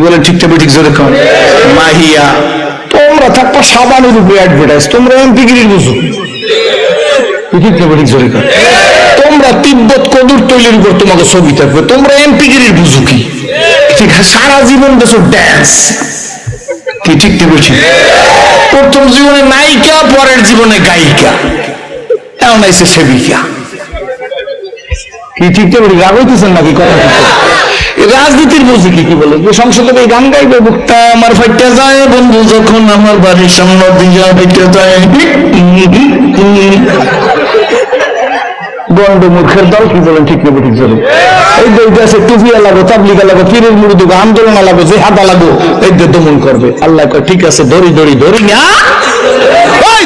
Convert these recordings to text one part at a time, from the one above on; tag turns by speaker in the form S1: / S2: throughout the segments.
S1: বলেন ঠিকটা ঠিক জোরে কর মাহিয়া তোমরা থাকবা সাবানের উপরে অ্যাডভার্টাইজ তোমরা এমপিগিরির বুঝো ঠিকটা ঠিক জোরে কর তোমরা তিব্বত কদুর তৈরির উপর তোমাকে ছবি থাকবে তোমরা এমপিগিরির বুঝো কি ঠিক সারা জীবন দেশো ড্যান্স কি ঠিকটা বলছি প্রথম জীবনে নায়িকা পরের জীবনে গায়িকা এমন আইসে সেবিকা কি ঠিকটা বলি রাগ হইতেছেন নাকি কথা রাজনীতির বুঝি কি বলে সংসদে এই গান গাইবে বুকটা আমার ফাইটে যায় বন্ধু যখন আমার বাড়ির সামনে দিয়া ফাইটে যায় গন্ড মূর্খের দল কি বলেন ঠিক নেবে ঠিক চলে এই দেশে টুপিয়া লাগো তাবলিগা লাগো পীরের মুড়ি দেবো আন্দোলন লাগো যে হাতা লাগো এই যে দমন করবে আল্লাহ কয় ঠিক আছে ধরি ধরি ধরি না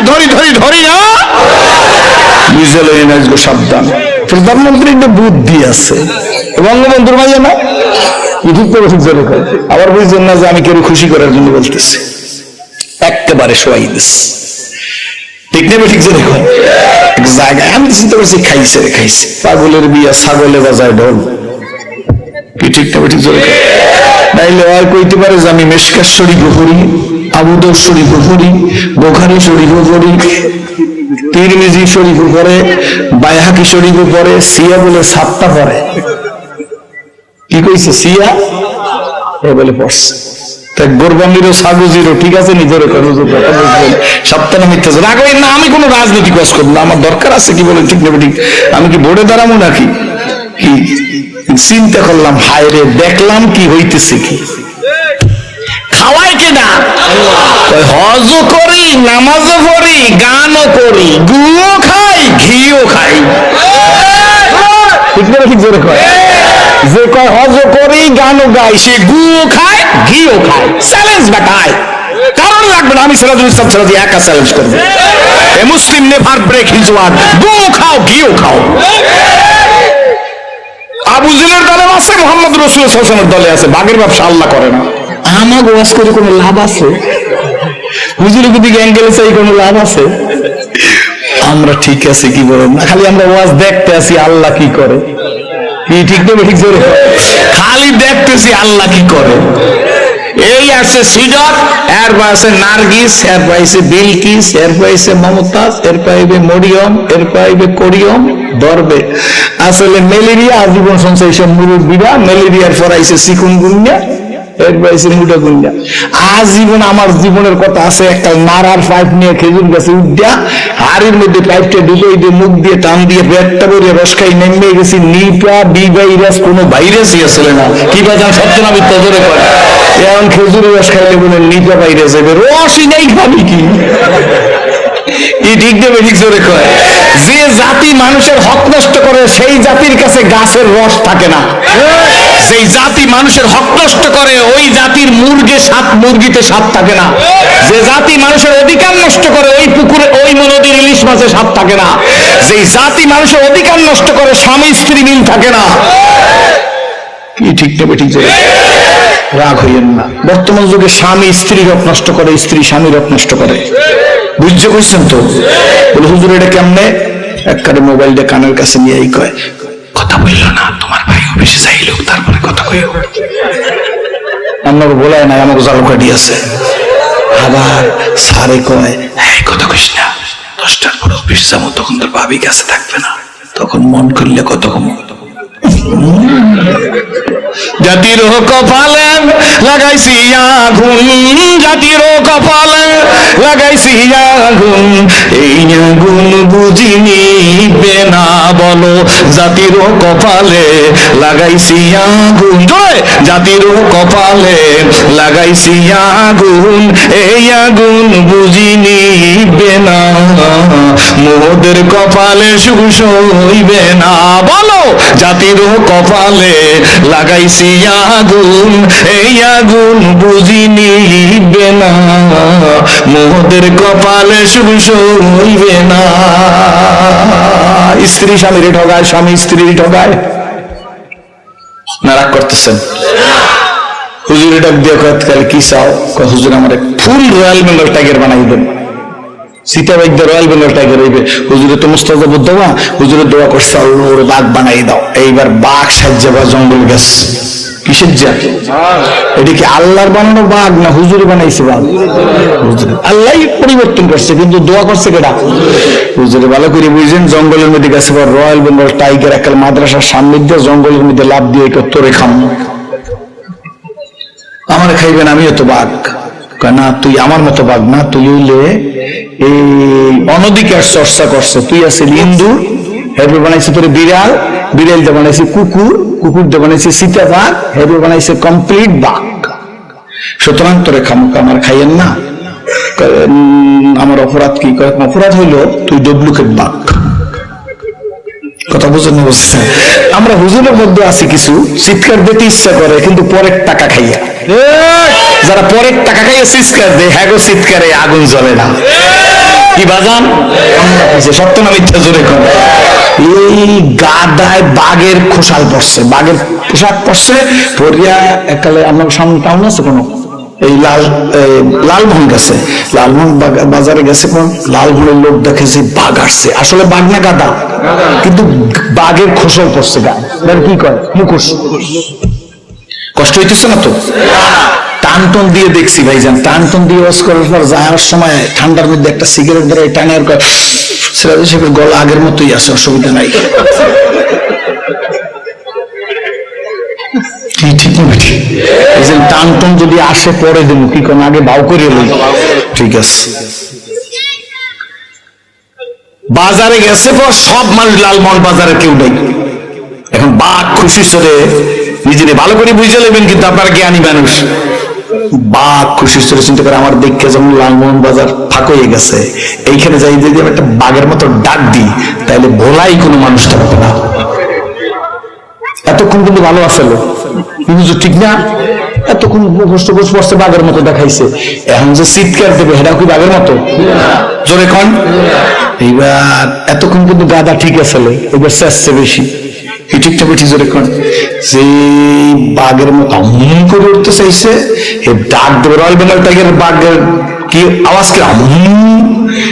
S1: ধরি ধরি ধরি না বুঝলে নাচবো সাবধান প্রধানমন্ত্রীর একটা বুদ্ধি আছে বঙ্গবন্ধুর মাঝে না ঠিক করে ঠিক জোরে করে আবার বুঝছেন না যে আমি কেউ খুশি করার জন্য বলতেছি একেবারে শোয়াই দিস ঠিক নেবে ঠিক জোরে করে এক জায়গায় আমি চিন্তা করছি খাইছে রে খাইছে পাগলের বিয়া ছাগলে বাজায় ঢোল কি ঠিক নেবে ঠিক জোরে করে নাইলে আর কইতে পারে যে আমি মেশকাত শরীফও পড়ি আবু দাউদ শরীফও পড়ি বুখারী শরীফও পড়ি তিরমিজি শরীফও পড়ে বাইহাকি শরীফও পড়ে সিয়া বলে 7টা পড়ে কি কইছে সিয়া এ বলে পড়ছে তাই গোরবানিরও সাগুজিরও ঠিক আছে নিজের সপ্তাহ মিথ্যা রাগ না আমি কোনো রাজনীতি কাজ করবো না আমার দরকার আছে কি বলে ঠিক নেবে ঠিক আমি কি ভোটে দাঁড়াবো নাকি কি চিন্তা করলাম হায় রে দেখলাম কি হইতেছে কি খাওয়াই কেনা হজও করি নামাজও পড়ি গানও করি গুও খাই ঘিও খাই ঠিক না ঠিক জোরে কয় যে কয় হজও করি গানও গাই সে গুও খায় ঘিও খায় চ্যালেঞ্জ বাটায় কারণ লাগবে না আমি সিরাজুল ইসলাম সিরাজি একা চ্যালেঞ্জ করবো a Muslim never break his word গুও খাও ঘিও খাও আবু জেলের দলে আছে মোহাম্মদ রাসূল সাল্লাল্লাহু আলাইহি ওয়াসাল্লামের দলে আছে বাগের ব্যবসা আল্লাহ করে না আমার ওয়াজ করে কোনো লাভ আছে হুজুরের দিকে অ্যাঙ্গেলে চাই কোনো লাভ আছে আমরা ঠিক আছে কি বলেন না খালি আমরা ওয়াজ দেখতে আসি আল্লাহ কি করে কি ঠিক নেবে ঠিক জোরে খালি দেখতেছি আল্লাহ কি করে এই আছে সুজত এর পাশে নার্গিস এর পাশে বিলকিস এর পাশে মমতাজ এর পাইবে মরিয়ম এর পাইবে কোরিয়ম ধরবে আসলে ম্যালেরিয়া আজীবন সঞ্চয় সব মুরব্বীরা ম্যালেরিয়ার পর আইছে চিকুনগুনিয়া এর পাইছে মুডাগুনিয়া আজীবন আমার জীবনের কথা আছে একটা নারার পাইপ নিয়ে খেজুর গাছে উঠা হাড়ির মধ্যে পাইপটা ঢুকে দিয়ে মুখ দিয়ে টান দিয়ে পেটটা ভরে রস খাই নেমে গেছি নিপা বি ভাইরাস কোনো ভাইরাসই আসলে না কি বাজান সত্যি না মিথ্যা জোরে করে এখন খেজুরের রস খাইলে বলে নিপা ভাইরাস হবে রসই নেই খাবি কি ঠিক দেবে ঠিক জোরে কয় যে জাতি মানুষের হক নষ্ট করে সেই জাতির কাছে গাছের রস থাকে না সেই জাতি মানুষের হক নষ্ট করে ওই জাতির মুরগিতে স্বাদ থাকে না যে জাতি মানুষের অধিকার নষ্ট করে ওই পুকুরে ওই নদীর ইলিশ মাছে স্বাদ থাকে না যেই জাতি মানুষের অধিকার নষ্ট করে স্বামী স্ত্রী মিল থাকে না কি ঠিক নেবে ঠিক জোরে রাগ হইয়েন না বর্তমান যুগে স্বামী স্ত্রীর হক নষ্ট করে স্ত্রী স্বামীর হক নষ্ট করে বুঝতে করছেন তো বলে হুজুর এটা কেমনে একবারে মোবাইলটা কানের কাছে নিয়েই কয় কথা বললো না তোমার ভাই অফিসে যাইল তারপরে কথা কইও আমাকে বলায় না আমাকে জাল কাটি আছে আবার সারে কয় হ্যাঁ কথা কইস না 10টার পর অফিস যাবো তখন তোর ভাবি কাছে থাকবে না তখন মন করলে কত কম জাতির কপালে লাগাইছি আগুন জাতির কপালে লাগাইছি আগুন এই আগুন বুঝিনি বেনা বলো জাতির কপালে লাগাইছি আগুন জাতির কপালে লাগাইছি আগুন এই আগুন বুঝিনি বেনা মোদের কপালে সুখ সইবে না বলো জাতির কপালে লাগাইছি আগুন এই আগুন বুঝিনি বেনা মোদের কপালে সুখ সইবে না স্ত্রী স্বামীর ঠগায় স্বামী স্ত্রীর ঠগায় না রাগ করতেছেন হুজুরের ডাক দিয়ে কয়েককাল কি চাও হুজুর আমার ফুল রয়্যাল বেঙ্গল টাইগার বানাই দেন সীতাবাইদের রয়্যাল বেঙ্গল টাইগার হইবে হুজুরে তো মুস্তাজাবুদ দোয়া হুজুরে দোয়া করছে আল্লাহ ওরে বাঘ বানাই দাও এইবার বাঘ সাজ্জা বা জঙ্গল গেছে কিসের জাত? এটা কি আল্লাহর বানানো বাঘ না হুজুরে বানাইছে বাঘ? আল্লাহ পরিবর্তন করছে, কিন্তু দোয়া করছে কেটা? হুজুরে। ভালো করে বুঝছেন, জঙ্গলের মধ্যে গেছে রয়্যাল বেঙ্গল টাইগার একটা মাদ্রাসার সামনে দিয়ে জঙ্গলের মধ্যে লাভ দিয়ে তোরে খাম, আমার খাইবেন, আমিও তো বাঘ। না, তুই আমার মতো বাঘ না, তুই হইলে এই অনধিকার চর্চা করছে, তুই আছে ইন্দুর, হেরবে বানাইছে তোর বিড়াল, বিড়াল দিয়ে বানাইছে কুকুর, কুকুর দিয়ে বানাইছে সীতাবাঘ, হেরবে বানাইছে কমপ্লিট বাঘ। সুতরাং তোরে খামুক আমার খাইয়েন না। আমার অপরাধ কি? অপরাধ হইলো তুই ডুপ্লিকেট বাঘ। কথা বুঝেন না? বুঝছেন? আমরা হুজুরের মধ্যে আছি কিছু চিৎকার দিতে ইচ্ছা করে, কিন্তু পরের টাকা খাইয়া, যারা পরের টাকা খাইয়া চিৎকার দেয়, হ্যাঁ গো চিৎকারে আগুন জ্বলে না। কি বাজান? সত্য না মিথ্যা? জোরে কোন? এই গাদায় বাঘের খোসাল পড়ছে, বাঘের পোশাক পড়ছে, পরিয়া একালে আমরা সামনে টাউন আছে কোনো, এই লালমোহন গেছে, লালমোহন বাজারে গেছে, লালমোহনের লোক দেখেছে বাঘ আসছে, আসলে বাঘ না গাদা, কিন্তু বাঘের খোসাল পড়ছে গায়ে, কি কয় মুখোশ। কষ্ট হইতেছে না তো? টান টন দিয়ে দেখছি ভাইজান, টান টন দিয়ে ওয়াজ করার পর যাওয়ার সময় ঠান্ডার মধ্যে একটা সিগারেট ধরে টানে, আর সিরাজ সাহেবের গলা আগের মতোই আছে, অসুবিধা নাই। ঠিক না? ঠিক। টান টন যদি আসে পরে দেবো, কি কোন আগে বাউ করে লই। ঠিক আছে। বাজারে গেছে পর সব মানুষ, লালমোহন বাজারে কেউ নেই। এখন বাঘ খুশি সরে নিজেরে ভালো করে বুঝে নেবেন, কিন্তু আপনারা জ্ঞানী মানুষ। বাঘ খুশি সরে চিন্তা করে, আমার দেখে যেমন লালমোহন বাজার ফাঁক হয়ে গেছে, এইখানে যাই যদি আমি একটা বাঘের মতো ডাক দিই, তাহলে ভোলাই কোনো মানুষ থাকবে না। এতক্ষণ কিন্তু ভালো আসলো, কিন্তু ঠিক না? এতক্ষণ কষ্ট কষ্ট পড়ছে, বাঘের মতো দেখাইছে, এখন যে চিৎকার দেবে সেটাও কি বাঘের মতো? জোরে কন। এইবার এতক্ষণ কিন্তু গাদা ঠিক আছে, এবার চেষ্টা বেশি, ঠিকটা বেশি। জোরে কন। যে বাঘের মতো করে উঠতে চাইছে, ডাক দেবে, রয়্যাল বেঙ্গল টাইগার বাঘের কি আওয়াজ কি,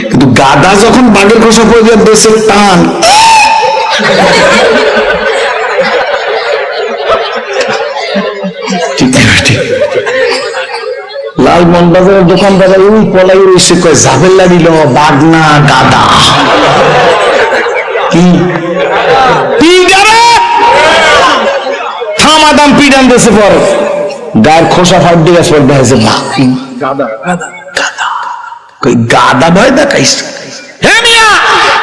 S1: কিন্তু গাদা যখন বাঘের খোসা পড়ে দিয়ে দেশে টান, লালমোহন বাজারের দোকানদার ওই পলাই রয়েছে, কয় জাবের লাগিল বাঘ না গাদা। কি থামাদাম পিডান দেশে পর গায়ের খোসা ফাট দিয়ে গেছে, দেখেছে গাদা গাদা ভয় দেখাইছে।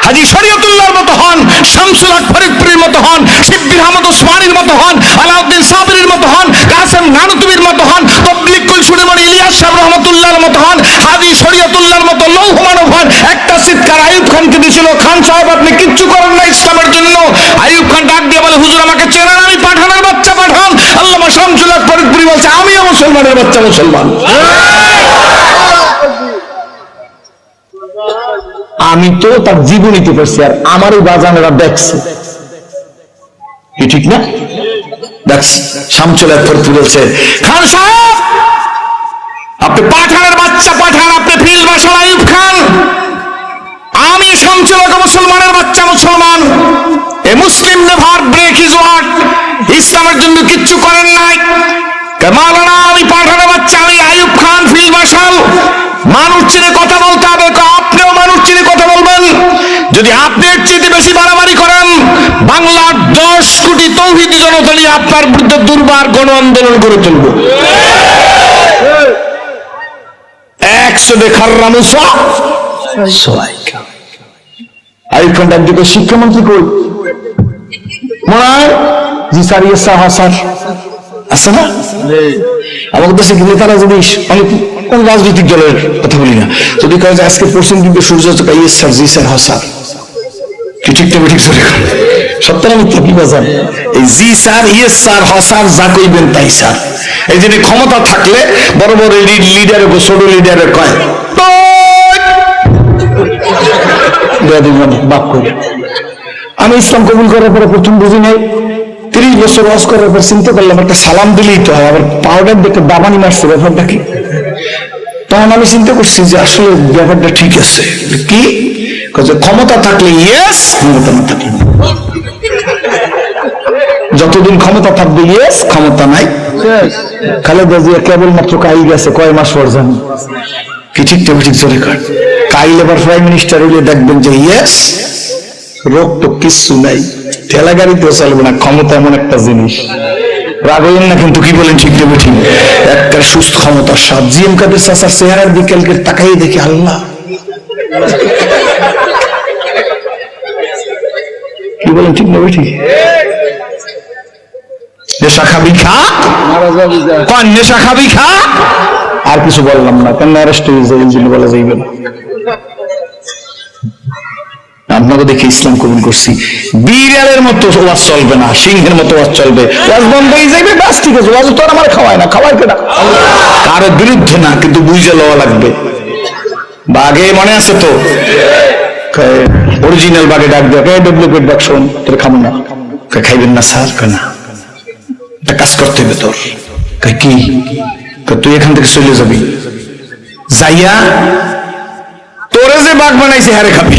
S1: হাজী শরীয়তুল্লাহর মতো হন, শামসুল হক ফরিদপুরের মতো হন, শিববির আহমদ ওসমানীর মতো হন, আলাউদ্দিন সাবরির মতো হন, কাসেম নানুতুবির মতো হন, তবলিগ কুলসুরিমণি ইলিয়াস সাহেব রহমাতুল্লাহর মতো হন, হাজী শরীয়তুল্লাহর মতো লৌহ মানব হন। একটা চিৎকার আইয়ুব খানকে দিয়েছিল, খান সাহেব আপনি কিচ্ছু করেন না ইসলামের জন্য। আইয়ুব খান ডাক দিয়ে বলে, হুজুর আমাকে চেনেন? আমি পাঠানের বাচ্চা পাঠান। আল্লামা শামসুল হক ফরিদপুরি বলছে, আমিও মুসলমানের বাচ্চা মুসলমান। আমি তো তার জীবনীতে পড়ছি, আর আমারই বাজানেরা দেখছে, ঠিক না? দেখছি শামসুল হক ফরিদপুরি বলছে, খান সাহেব আপনি পাঠানের বাচ্চা পাঠান, আপনি ফিল্ড মার্শাল আইয়ুব খান, আমি শামসুল হক মুসলমানের বাচ্চা মুসলমান। এ Muslim never break his word, ইসলামের জন্য কিচ্ছু করেন নাই। মাওলানা আমি পাঠানের বাচ্চা, আমি আইয়ুব খান ফিল্ড মার্শাল। মানুষ চিনে কথা বলতে হবে, আপনিও মানুষ চিনে কথা বলবেন। যদি আপনি এর চেয়ে বেশি বাড়াবাড়ি করেন, বাংলার 10 কোটি তৌহিদি জনতা নিয়ে আপনার বিরুদ্ধে দুর্বার গণ আন্দোলন করে তুলব। 100 দেখার রামুসা আইয়ুব খান ডাক দিকে, শিক্ষামন্ত্রী কই? মনে হয় জি স্যার, ইয়ে স্যার, হ্যাঁ স্যার আছে না? আমাদের দেশে নেতারা যদি, আমি কোন রাজনৈতিক দলের কথা বলি না, যদি কয় যে আজকে পশ্চিম দিকে সূর্য ইয়ে স্যার, জি স্যার, হ্যাঁ স্যার, কি ঠিকটা ঠিক চলে সত্য না মিথ্যা? কি বাজার এই জি স্যার, ইয়ে স্যার, হ স্যার, যা কইবেন তাই স্যার। এই যে ক্ষমতা থাকলে বড় বড় লিডারে ছোট লিডারে কয় বাপ করে। আমি ইসলাম কবুল করার পরে প্রথম বুঝি নাই, 30 বছর ওয়াজ করার পর চিন্তা করলাম একটা সালাম দিলেই তো হয়, আবার পাউডার দেখে দাবানি মারছে, ব্যাপারটা কি? তখন আমি চিন্তা করছি যে আসলে ব্যাপারটা ঠিক আছে। কি ক্ষমতা থাকলে ইয়েস, ক্ষমতা না থাকলে যতদিন ক্ষমতা থাকবে ইয়েস, ক্ষমতা নাই খালেদা জিয়া কেবলমাত্র কাইল গেছে, কয় মাস পর জানি কি ঠিক জোরে কাট। কাইল এবার প্রাইম মিনিস্টার হইলে দেখবেন যে ইয়েস, রোগ তো কিচ্ছু নাই, ঠেলা গাড়িতেও চলবে না, ক্ষমতা এমন একটা জিনিস। রাগলেন না কিন্তু, কি বলেন ঠিক দেবে ঠিক, একটা সুস্থ ক্ষমতার স্বাদ। জিএম কাদের চাচার চেহারার বিকেলকে তাকাই দেখি, আল্লাহ কি বলেন ঠিক নেবে ঠিক। নেশা খাবি খা, নেশা খাবি খা, আর কিছু বললাম না, কেন অ্যারেস্ট হয়ে যায় এই বলা যাইবে না। আপনাকে দেখে ইসলাম কবুল করছি। বিড়ালের মতো ওয়াজ চলবে না, সিংহের মতো ওয়াজ চলবে। ওয়াজ বন্ধ হয়ে যাবে, বাস ঠিক আছে, ওয়াজ তো আর আমার খাওয়ায় না, খাওয়ায় কেনা কারোর বিরুদ্ধে না, কিন্তু বুঝে লওয়া লাগবে। বাঘে মনে আছে তো, অরিজিনাল বাঘে ডাক দেয়, ডুপ্লিকেট বাঘ শোন, তোর খাবো না, খাইবেন না স্যার, কেনা একটা কাজ করতে হবে তোর। কি তুই এখান থেকে চলে যাবি, যাইয়া তোরে যে বাঘ বানাইছে হারে খাবি।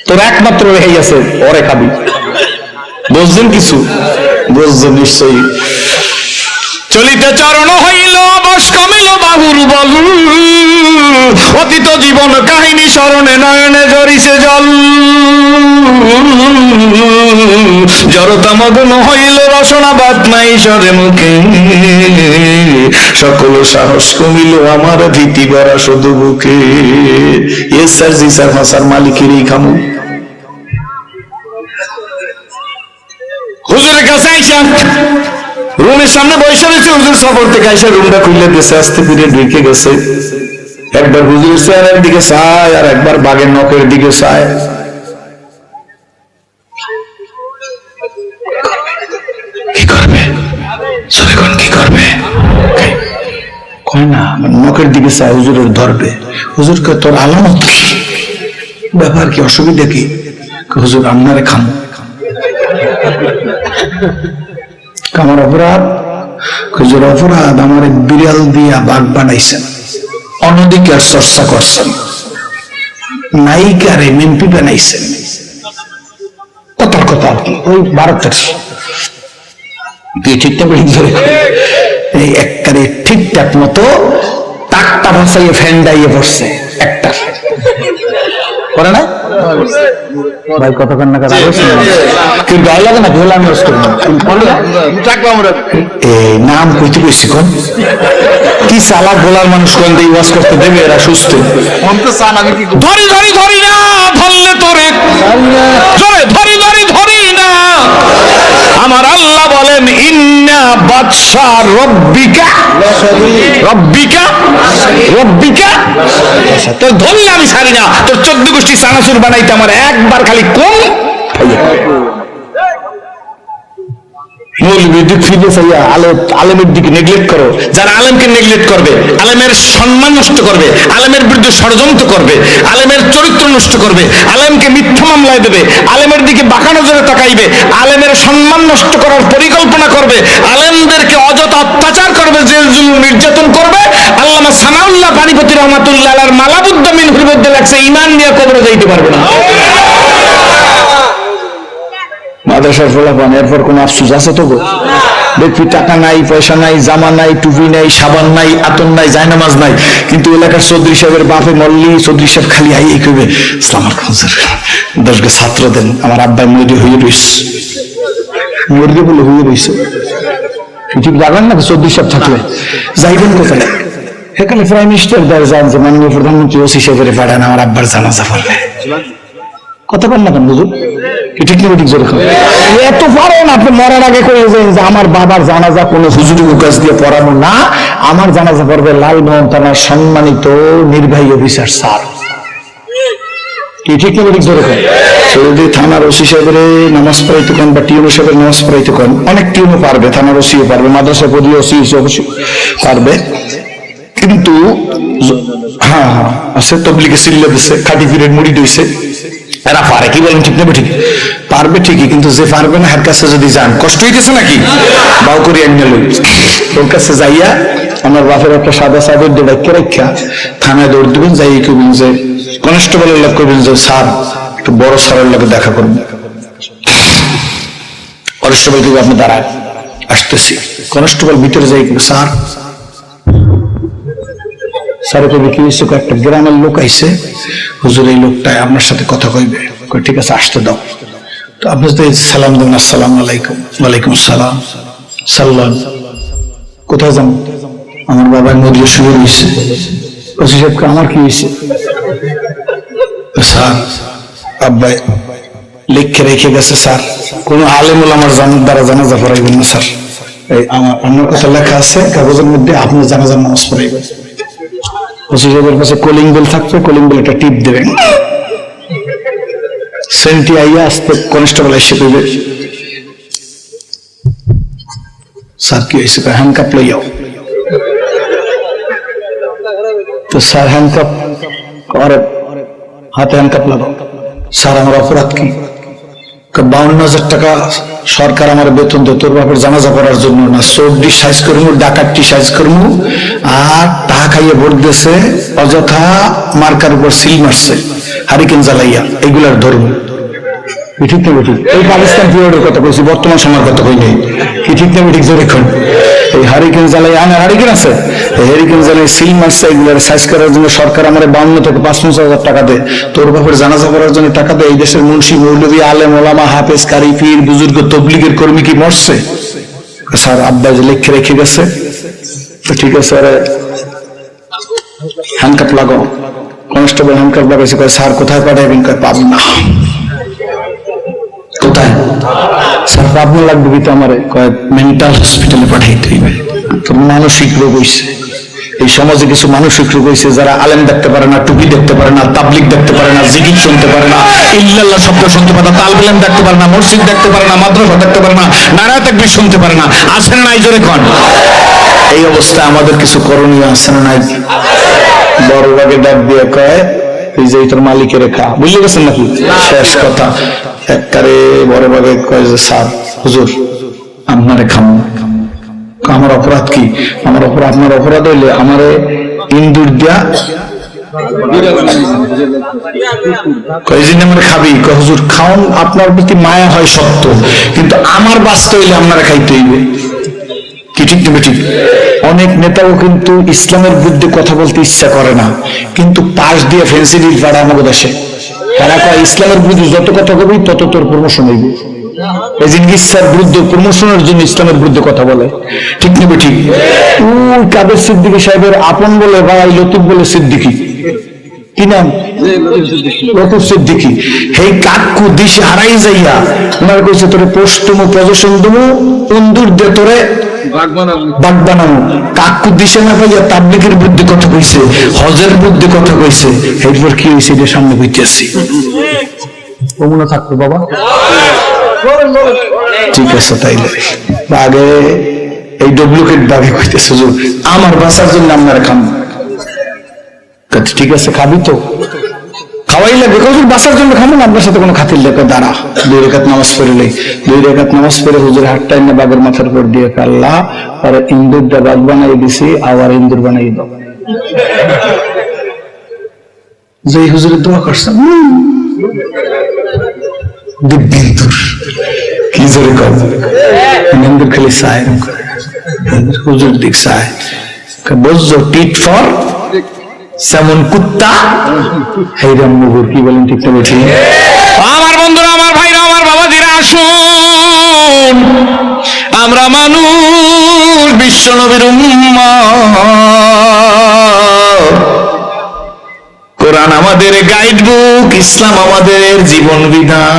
S1: তোর একমাত্র রেহাই আছে, ওরে খাবি। বুঝছেন কিছু? বুঝছেন নিশ্চয়ই। চলিতে চরণ হইল বস কমিল বাহুর বল, অতীত জীবন কাহিনী স্মরণে নয়নে ঝরিছে জল। জড়তা মগ্ন হইল রসনা বাত নাই সরে মুখে, সকল সাহস কমিল আমার ভীতি ভরা শুধু বুকে। এস স্যার জি স্যার, হাসার মালিকেরই খামু। হুজুরের কাছে আইসা রুমের সামনে বসে রয়েছে, হুজুর সফর থেকে আইসা রুমটা খুলে দিয়েছে, আস্তে ধীরে ঢুকে গেছে। একবার হুজুরের চেহারার দিকে চায়, আর একবার বাঘের নখের দিকে চায়। কি করবে কি করবে কয় না, নখের দিকে চায়, হুজুরের ধরবে। হুজুরকে তোর আলামত কি, ব্যাপার কি, অসুবিধা কি? হুজুর আপনারে খামো। আমার অপরাধ, হুজুর অপরাধ, আমার বিড়াল দিয়া বাঘ বানাইছেন, অনধিকার চর্চা করছেন, নায়িকারে মিম্পি বানাইছেন। কথার কথা আর কি, ওই ভারতের ঠিকঠাক এই একবারে ঠিকঠাক মতো টাকটা ভাসাইয়ে ফেন্ডাইয়ে পড়ছে একটা করে না ভাই, কত কান্না করা কিন্তু গায়ে লাগে না, ভেলা আমি এই নাম কইতে কইছি কোন কি চালাক গোলার মানুষ কোন দিয়ে ওয়াজ করতে দেবে, এরা সুস্থ ধরি ধরি ধরি না, ধরলে তোরে ধরি ধরি ধরি না। আমার আল্লাহ বলেন, ইন্না বাদশা রব্বিকা রব্বিকা রব্বিকা, তোর ধরলে আমি ছাড়ি না, তোর 14 গোষ্ঠী সানাসুর বানাইতে আমার একবার খালি কম। আলেমের দিকে নেগলেক্ট করো, যারা আলেমকে নেগলেক্ট করবে, আলেমের সম্মান নষ্ট করবে, আলেমের বিরুদ্ধে ষড়যন্ত্র করবে, আলেমের চরিত্র নষ্ট করবে, আলেমকে মিথ্যা মামলায় দেবে, আলেমের দিকে বাঁকা নজরে তাকাইবে, আলেমের সম্মান নষ্ট করার পরিকল্পনা করবে, আলেমদেরকে অযথা অত্যাচার করবে, জেল জুলুম নির্যাতন করবে। আল্লামা সানাউল্লাহ পানিপতি রহমাতুল্লাহ আলাইহির মালাবুদ্দ মিনহুর মধ্যে লেখছে, ঈমান নিয়ে কবরে যাইতে পারবে না। মাদ্রাসার ফলাফল, এরপর কোন আফসোস আছে তো গো? দেখবি টাকা নাই, পয়সা নাই, জামা নাই, টুপি নাই, সাবান নাই, আতন নাই, জায়নামাজ নাই, কিন্তু এলাকার চৌধুরী সাহেবের বাপে মল্লি, চৌধুরী সাহেব খালি আইয়ে কইবে, ইসলামার হুজুর 10 গে ছাত্র দেন, আমার আব্বাই মুরগি হয়ে রইছে, মুরগি বলে হয়ে রইছে। ঠিক যাবেন না চৌধুরী সাহেব থাকলে, যাইবেন কোথায়? এখানে প্রাইম মিনিস্টার দ্বারা যান যে মাননীয় প্রধানমন্ত্রী ওসি সাহেবের পাঠান আমার আব্বার জানাজা পড়বে। কথা বল না কেন হুজুর, ঠিক না ঠিক জোরে এত পারেন আপনি মরার আগে করে যে আমার বাবার জানাজা কোনো হুজুরি মুকাজ দিয়ে পড়ানো না, আমার জানাজা পড়বে লালমোহন থানার সম্মানিত নির্বাহী অফিসার স্যার। ঠিক না ঠিক জোরে যদি থানার ওসি সাহেবের নামাজ পড়াইতে কন বা টিউনো সাহেবের নামাজ পড়াইতে কন, অনেক টিউনো পারবে, থানার ওসিও পারবে, মাদ্রাসা পদী ওসি অবশ্যই পারবে, কিন্তু হ্যাঁ হ্যাঁ আছে তবলিগে সিল্লা দিছে, খাটি ফিরের মুড়ি দিয়েছে, এরা পারে। কি বলেন ঠিক নেবে ঠিক পারবে ঠিকই, কিন্তু যে পারবে না এর কাছে যদি যান, কষ্ট হইতেছে নাকি, বাউ করি আনিয়ে লই, ওর কাছে যাইয়া আমার বাপের একটা সাদা চাদর দিয়ে ডাক্কে রাখা থানায় দৌড় দিবেন, যাই কইবেন যে কনস্টেবলের লোক কইবেন যে স্যার একটু বড় স্যারের লোকে দেখা করবো। কনস্টেবল কিন্তু আপনি দাঁড়ায়, আসতেছি। কনস্টেবল ভিতরে যাই, স্যার স্যারে কবি কি হয়েছে, একটা গ্রামের লোক আইসে, হুজুর এই লোকটাই আপনার সাথে কথা কইবে। ঠিক আছে আসতে দাও। তো আপনি যদি সালাম দেন, আসসালামু আলাইকুম। ওয়ালাইকুম সালাম। সাল্লাম। কোথায় যান? আমার বাবার মদিয়ে শুরু হয়েছে। ওসি সাহেবকে আমার কি হয়েছে? স্যার আব্বাই লিখে রেখে গেছে স্যার, কোন আলেম আমার দ্বারা জানাজা পড়াইবেন না স্যার। এই আমার কথা লেখা আছে কাগজের মধ্যে, আপনি জানাজার নামাজ পড়াইবেন। ওসি সাহেবের কাছে কলিং বেল থাকবে, কলিং বেল একটা টিপ দেবেন। সেন্টি আইয়া আসতে কনস্টেবল এসে কইবে, স্যার কি হয়েছে? হ্যান্ডকাপ লইয়াও। তো স্যার হ্যান্ডকাপ করে, হাতে হ্যান্ডকাপ লাগাও। স্যার আমার অপরাধ কি? 52,000 টাকা সরকার আমার বেতন দেয় তোর বাপের জানাজা করার জন্য না, চোরডি সাইজ করবো, ডাকাতটি সাইজ করবো, আর টাকা খাইয়ে ভোট দিয়েছে, অযথা মার্কার উপর সিল মারছে, হারিকেন জ্বালাইয়া, এগুলার ধরবো। ঠিক না ঠিক? এই পাকিস্তান পিরিয়ডের কথা বলছি, বর্তমান সময়ের কথা কই নেই। কি ঠিক না ঠিক? দেখুন এই হারিকেন জ্বালাই, আমার হারিকেন আছে, হারিকেন জ্বালাই সিল মারছে, এগুলার সাইজ করার জন্য সরকার আমার 52 থেকে 55,000 টাকা দেয়। তোর বাপের জানাজা করার জন্য টাকা দেয়। এই দেশের মুন্সি, মৌলভী, আলেম, ওলামা, হাফেজ, কারি, পীর, বুজুর্গ, তবলিগের কর্মী কি মরছে? স্যার আব্বা যে লিখে রেখে গেছে। তো ঠিক আছে, আরে হ্যান্ডকাপ লাগাও। কনস্টেবল হ্যান্ডকাপ লাগাইছে, কয় স্যার কোথায় পাঠাবেন? কয় পাবনা। কোথায়? স্যার পাবনা লাগবে কিন্তু আমার, কয় মেন্টাল হসপিটালে পাঠাইতে হইবে, তোর মানসিক রোগ হইছে। এই সমাজে কিছু মানসিক রোগ হইছে, যারা আলেম দেখতে পারে না, টুপি দেখতে পারে না, তাবলিগ দেখতে পারে না, জিকির শুনতে পারে না, ইল্লাল্লাহ শব্দ শুনতে পারে না, তালবিলাম দেখতে পারে না, মসজিদ দেখতে পারে না, মাদ্রাসা দেখতে পারে না, নারায়ে তাকবীর শুনতে পারে না। আছে না নাই? জোরে কোন। এই অবস্থায় আমাদের কিছু করণীয় আছে না নাই? বড় ভাগে ডাক দিয়ে কয়, এই যে তোর মালিকের রেখা, বুঝলে গেছেন নাকি? শেষ কথা একবারে বড় ভাগে কয় যে স্যার হুজুর আপনারে খাম। আমার অপরাধ কি? আমার অপরাধ, আপনার অপরাধ হইলে আমারে ইন্দুর দিয়া খাবি। হুজুর খাওন, আপনার প্রতি মায়া হয় সত্য, কিন্তু আমার বাঁচতে হইলে আপনারা খাইতে হইবে। কি ঠিক নেবে? ঠিক। অনেক নেতাও কিন্তু ইসলামের বিরুদ্ধে কথা বলতে ইচ্ছা করে না, কিন্তু পাশ দিয়ে ফেন্সিডিল পাড়া আমাদের দেশে তারা কয় ইসলামের বিরুদ্ধে যত কথা কবি তত তোর প্রমোশন হইবে। এই যে ইচ্ছার বিরুদ্ধে প্রমোশনের জন্য ইসলামের বিরুদ্ধে কথা বলে। ঠিক নেবে? ঠিক। ওই কাদের সিদ্দিকী সাহেবের আপন বলে ভাই লতিফ বলে সিদ্দিকী, কি নাম? লতিফ সিদ্দিকী। সেই কাকু দিশে হারাই যাইয়া ওনার কইছে তোরে পোস্টমু প্রজেশন দেবো, অন্দুর দে তোরে বাগ বানাবো। কাকু দিশে না পাইয়া তাবলিগের বিরুদ্ধে কথা কইছে, হজের বিরুদ্ধে কথা কইছে। এরপর কি হয়েছে যে সামনে বুঝতেছি ওমনা থাকতো বাবা। ঠিক আছে, তাইলে আগে এই ডুপ্লিকেট দাবি কইতেছে আমার বাঁচার জন্য আপনারা খান। ঠিক আছে, খাবি তো খাওয়াই লাগবে, বাঁচার জন্য খাবেন, আপনার সাথে কোনো খাতির লেখা দাঁড়া। 2 রাকাত নামাজ পড়লে 2 রাকাত নামাজ পড়ে হুজুর হাতটা এনে বাবার মাথার উপর দিয়ে আল্লাহ আর ইন্দুর দা বাঘ বানাই দিছি, আবার ইন্দুর বানাই দাও। যে হুজুরের দোয়া করছে দিব্যিন্দুর, কি জোরে কম ইন্দুর খালি চায়, হুজুর দিক চায়, বুঝছো টিট ফর যেমন কুত্তা হেরাম মুগুর। কি বলেন? ঠিক না ঠিক? আমার বন্ধুরা, আমার ভাইরা, আমার বাবাজিরা, আসুন আমরা মানুষ, বিশ্ব নবীর উম্মত। কোরআন আমাদের গাইড বুক, ইসলাম আমাদের জীবন বিধান।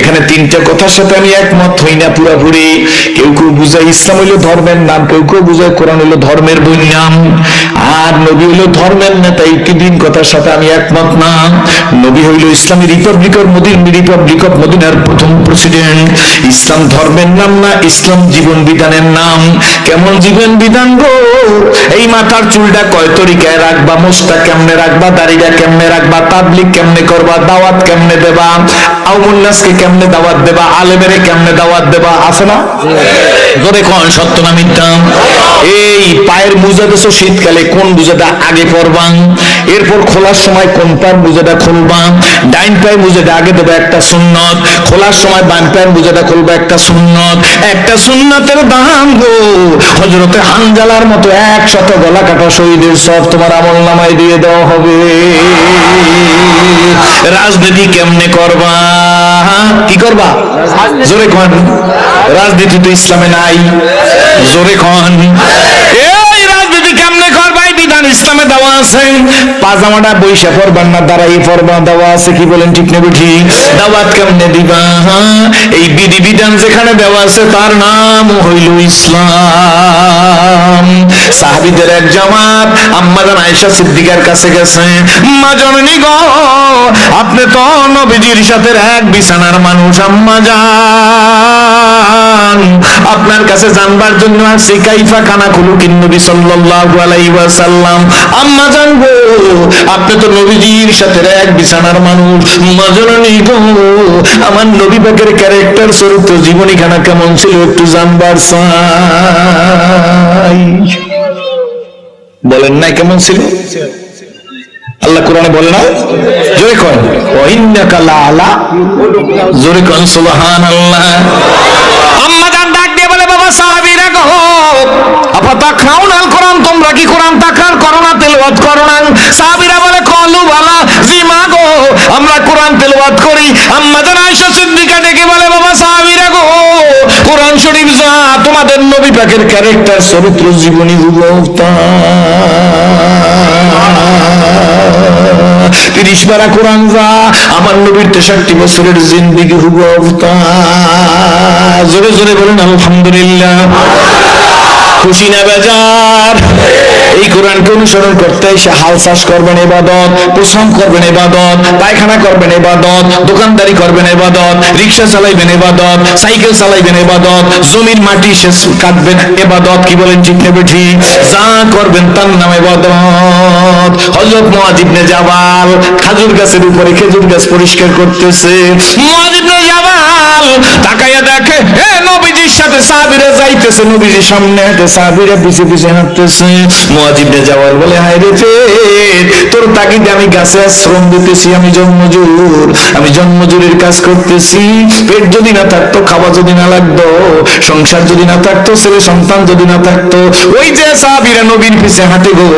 S1: এখানে 3টা কথার সাথে আমি একমত হই না পুরাপুরি। কেউ কেউ বুঝায় ইসলাম হইল ধর্মের নাম, কেউ কেউ বুঝায় কোরআন হইল ধর্মের বই নাম, আর নবী হইল ধর্মের নেতা। এই 3 কথার সাথে আমি একমত না। নবী হইল ইসলামী রিপাবলিক অফ মদিনার প্রথম প্রেসিডেন্ট। ইসলাম ধর্মের নাম না, ইসলাম জীবন বিধানের নাম। কেমন জীবন বিধান গো? এই মাথার চুলটা কয় তরিকায় রাখবা, মোস্তা কেমনে রাখবা, দাড়িটা কেমনে রাখবা, তাবলিগ কেমনে করবা, দাওয়াত কেমনে দেবা, আউমুন্নাসকে কেমনে দাওয়াত দেবা, আলেমেরে কেমনে দাওয়াত দেবা, আছে না? জোরে কোন সত্য না মিথ্যা? এই পায়ের মোজা দেছো শীতকালে, কোন মোজাটা আগে পরবা, এরপর খোলার সময় কোন পায়ের মোজাটা খুলবা। ডাইন পায়ের মোজাটা আগে দেবে, একটা সুন্নত। খোলার সময় বাম পায়ের মোজাটা খুলবা, একটা সুন্নত। একটা সুন্নতের দাম গো হযরতে হানজালার মতো 100 গলা কাটা শহীদের সব তোমার আমলনামায় দিয়ে দেওয়া হবে। রাজনীতি কেমনে করবা? কি করবা? জোরে কোন। রাজনীতি তো ইসলামে নাই। জোরে কোন। এই রাজনীতি কেমনে করবা? এই বিধান ইসলামে দেওয়া আছে। পাজামাটা বইসা পরবার না, দাঁড়াই পরবা, দেওয়া আছে। কি বলেন, ঠিক না বেঠিক? দাওয়াত কেমনে দিবা? এই বিধি বিধান যেখানে দেওয়া আছে তার নাম হইল ইসলাম। সাহাবীদের এক জামাত আম্মা জান আয়েশা সিদ্দিকার কাছে গেছে, মা জননী গো, আপনি তো নবীজির সাথে এক বিছানার মানুষ, আম্মা জান আপনার কাছে জানবার জন্য আসি, কাইফা কানা খুলুকিন নবী সাল্লাল্লাহু আলাইহি ওয়াসাল্লাম। আম্মা জান গো, আপনি তো নবীজির সাথে এক বিছানার মানুষ, মা জননী গো, আমার নবী পাকের ক্যারেক্টার, চরিত্র, জীবনী খানা কেমন ছিল একটু জানবার চাই। বলেন না কেমন ছিল? আল্লাহ কোরআনে বলে না? জোরে কোন, ওয়া ইন্নাকা লাআলা, জোরে কোন সুবহানাল্লাহ। আম্মা জান ডাক দিয়ে বলে, বাবা সাহাবীরা গো, আফাতাকরাউনাল কোরআন, তোমরা কি কোরআন তাকরার করো না, তেলাওয়াত করো না? সাহাবীরা বলে, কলু বালা, জি মা গো, আমরা কোরআন তেলাওয়াত করি। আম্মা জান আয়েশা সিদ্দিকা ডেকে বলে, বাবা সাহাবীরা গো, কোরআন শরীফ যা তোমাদের নবী পাকের ক্যারেক্টার, চরিত্র, জীবনী হুবহু তা। 30 পারা কোরআন যা আমার নবীর 63 বছরের জিন্দেগি হুবহু তা। জোরে জোরে বলেন আলহামদুলিল্লাহ। খুশি না বেজার? এই কোরআনকে অনুসরণ করতে এসে হাল চাষ করবেন ইবাদত, পরিশ্রম করবেন ইবাদত, পায়খানা করবেন ইবাদত, দোকানদারি করবেন ইবাদত, রিকশা চালাইবেন ইবাদত, সাইকেল চালাইবেন ইবাদত, জমির মাটি শেষ কাটবেন ইবাদত। কি বলেন, ঠিক না বেঠিক? যা করবেন তার নাম ইবাদত। হযরত মুআয ইবনে জাবাল খেজুর গাছের উপরে খেজুর গাছ পরিষ্কার করতেছে। মুআয ইবনে জাবাল তাকায়া দেখে নবীজির সাথে সাহাবীরা যাইতেছে, নবীজির সামনে হাঁটে, সাহাবীরা পিছে পিছে হাঁটতেছে। মুআয ইবনে জাবাল বলে, হায় রে পেট, তোর তাগিদে আমি গাছে শ্রম দিতেছি, আমি জন্মজুর, আমি জন্মজুরের কাজ করতেছি। পেট যদি না থাকতো, খাওয়া যদি না লাগতো, সংসার যদি না থাকতো, ছেলে সন্তান যদি না থাকতো, ওই যে সাহাবীরা নবীর পিছে হাঁটে গো,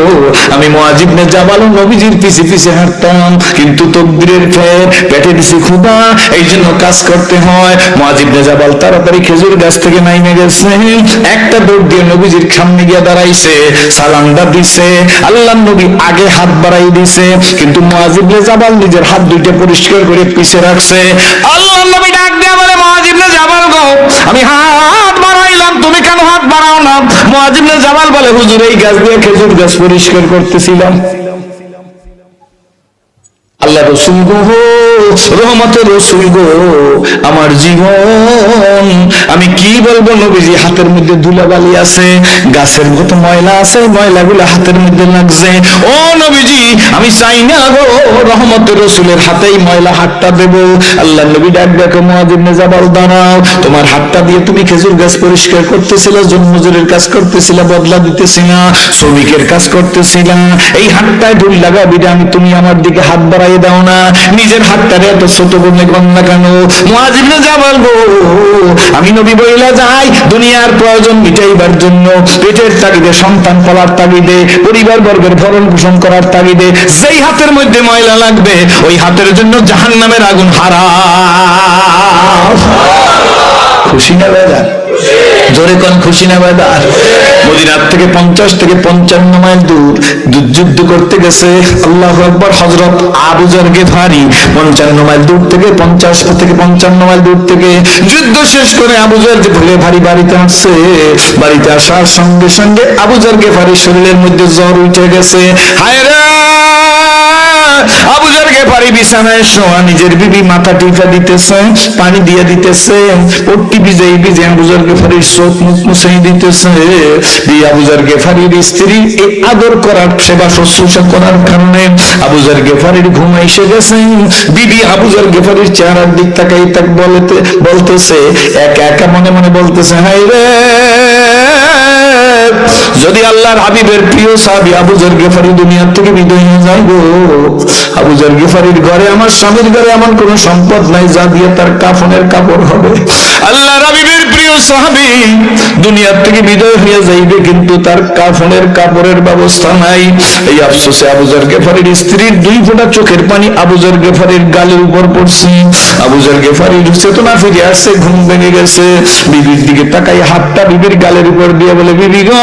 S1: আমি মুআয ইবনে জাবাল নবীজির পিছে পিছে হাঁটতাম। কিন্তু তকদীরের ফের পেটে দিছি ক্ষুধা, এই জন্য কাজ করতে হয়। মুআয ইবনে জাবাল তাড়াতাড়ি খেজুর গাছ থেকে নাইমে গেছে, একটা দৌড় দিয়ে নবীজির সামনে গিয়ে দাঁড়াইছে, সালামটা দিছে। আল্লাহর নবী আগে হাত বাড়াই দিছে, কিন্তু মুআয ইবনে জাবাল নিজের হাত দুইটা পরিষ্কার করে পিছে রাখছে। আল্লাহর নবী ডাক দিয়ে বলে, মুআয ইবনে জাবাল গো, আমি হাত বাড়াইলাম, তুমি কেন হাত বাড়াও না? মুআয ইবনে জাবাল বলে, হুজুর এই গাছ দিয়ে খেজুর গাছ পরিষ্কার করতেছিলাম। আল্লাহ রাসূল গো, রহমতের রাসূল গো, আমার জীবন আমি কি বলবো? নবীজি হাতের মধ্যে ধুলাবালি আছে, গাছের মতো ময়লা আছে, ময়লাগুলো হাতের মধ্যে লাগছে। ও নবীজি, আমি চাই না গো রহমতের রাসূলের হাতেই ময়লা হাতটা দেব। আল্লাহ নবী ডাক দেখো, মুআয ইবনে জাবাল দাঁড়াও, তোমার হাতটা দিয়ে তুমি খেজুর গাছ পরিষ্কার করতেছিলে, জন্মজুরের কাজ করতেছিলে, বদলা দিতেছিলা, শ্রমিকের কাজ করতেছিলা, এই হাতটায় ধুল লাগাবি, আমি তুমি আমার দিকে হাত বাড়াই দাও না, নিজের হাতটারে এত ছোট বলে গন্না কেন? মুআয ইবনে জাবাল গো, আমি নবী বইলা যাই দুনিয়ার প্রয়োজন মিটাইবার জন্য, পেটের তাগিদে, সন্তান পালার তাগিদে, পরিবার বর্গের ভরণ পোষণ করার তাগিদে যেই হাতের মধ্যে ময়লা লাগবে, ওই হাতের জন্য জাহান্নামের আগুন হারাম। খুশি না বেজার? জোরে কোন খুশি না বেজার? মদিনার থেকে 50 থেকে 55 মাইল দূর যুদ্ধ করতে গেছে। আল্লাহু আকবার। হযরত আবু যর গিফারি 55 মাইল দূর থেকে, 50 থেকে 55 মাইল দূর থেকে যুদ্ধ শেষ করে আবু যর গিফারি বাড়িতে আসছে। বাড়িতে আসার সঙ্গে সঙ্গে আবু যর গিফারির শরীরের মধ্যে জ্বর উঠে গেছে। হায় রে, আবু যর গিফারি বিছানায় শোয়া, নিজের বিবি মাথা টিপা দিতেছে, পানি দিয়ে দিতেছে, পট্টি ভিজে ভিজে আবু যর গিফারির চোখ মুখ মুছে দিতেছে। আবু যর গিফারির স্ত্রী এই আদর করার, সেবা শুশ্রূষা করার কারণে আবু যর গিফারির ঘুম এসে গেছে। বিবি আবু যর গিফারির চেহারার দিক তাকাই তাক বলতেছে, একা একা মনে মনে বলতেছে, হায় রে যদি আল্লাহর হাবিবের প্রিয় সাহাবী আবু যর গিফারি দুনিয়া থেকে বিদায় হয়ে যায় গো, আবু যর গিফারির ঘরে, আমার স্বামীর ঘরে এমন কোন সম্পদ নাই যা দিয়ে তার কাফনের কাপড় হবে। আল্লাহর হাবিবের প্রিয় সাহাবী দুনিয়া থেকে বিদায় হয়ে যাইবে, কিন্তু তার কাফনের কাপড়ের ব্যবস্থা নাই। এই আফসোসে আবু যর গিফারির স্ত্রীর 2 ফোঁটা চোখের পানি আবু যর গিফারির গালের উপর পড়ছে। আবু যর গিফারির চেতনা ফিরে আসছে, ঘুম ভেঙে গেছে। বিবির দিকে তাকাই হাতটা বিবির গালের উপর দিয়ে বলে, বিবি গো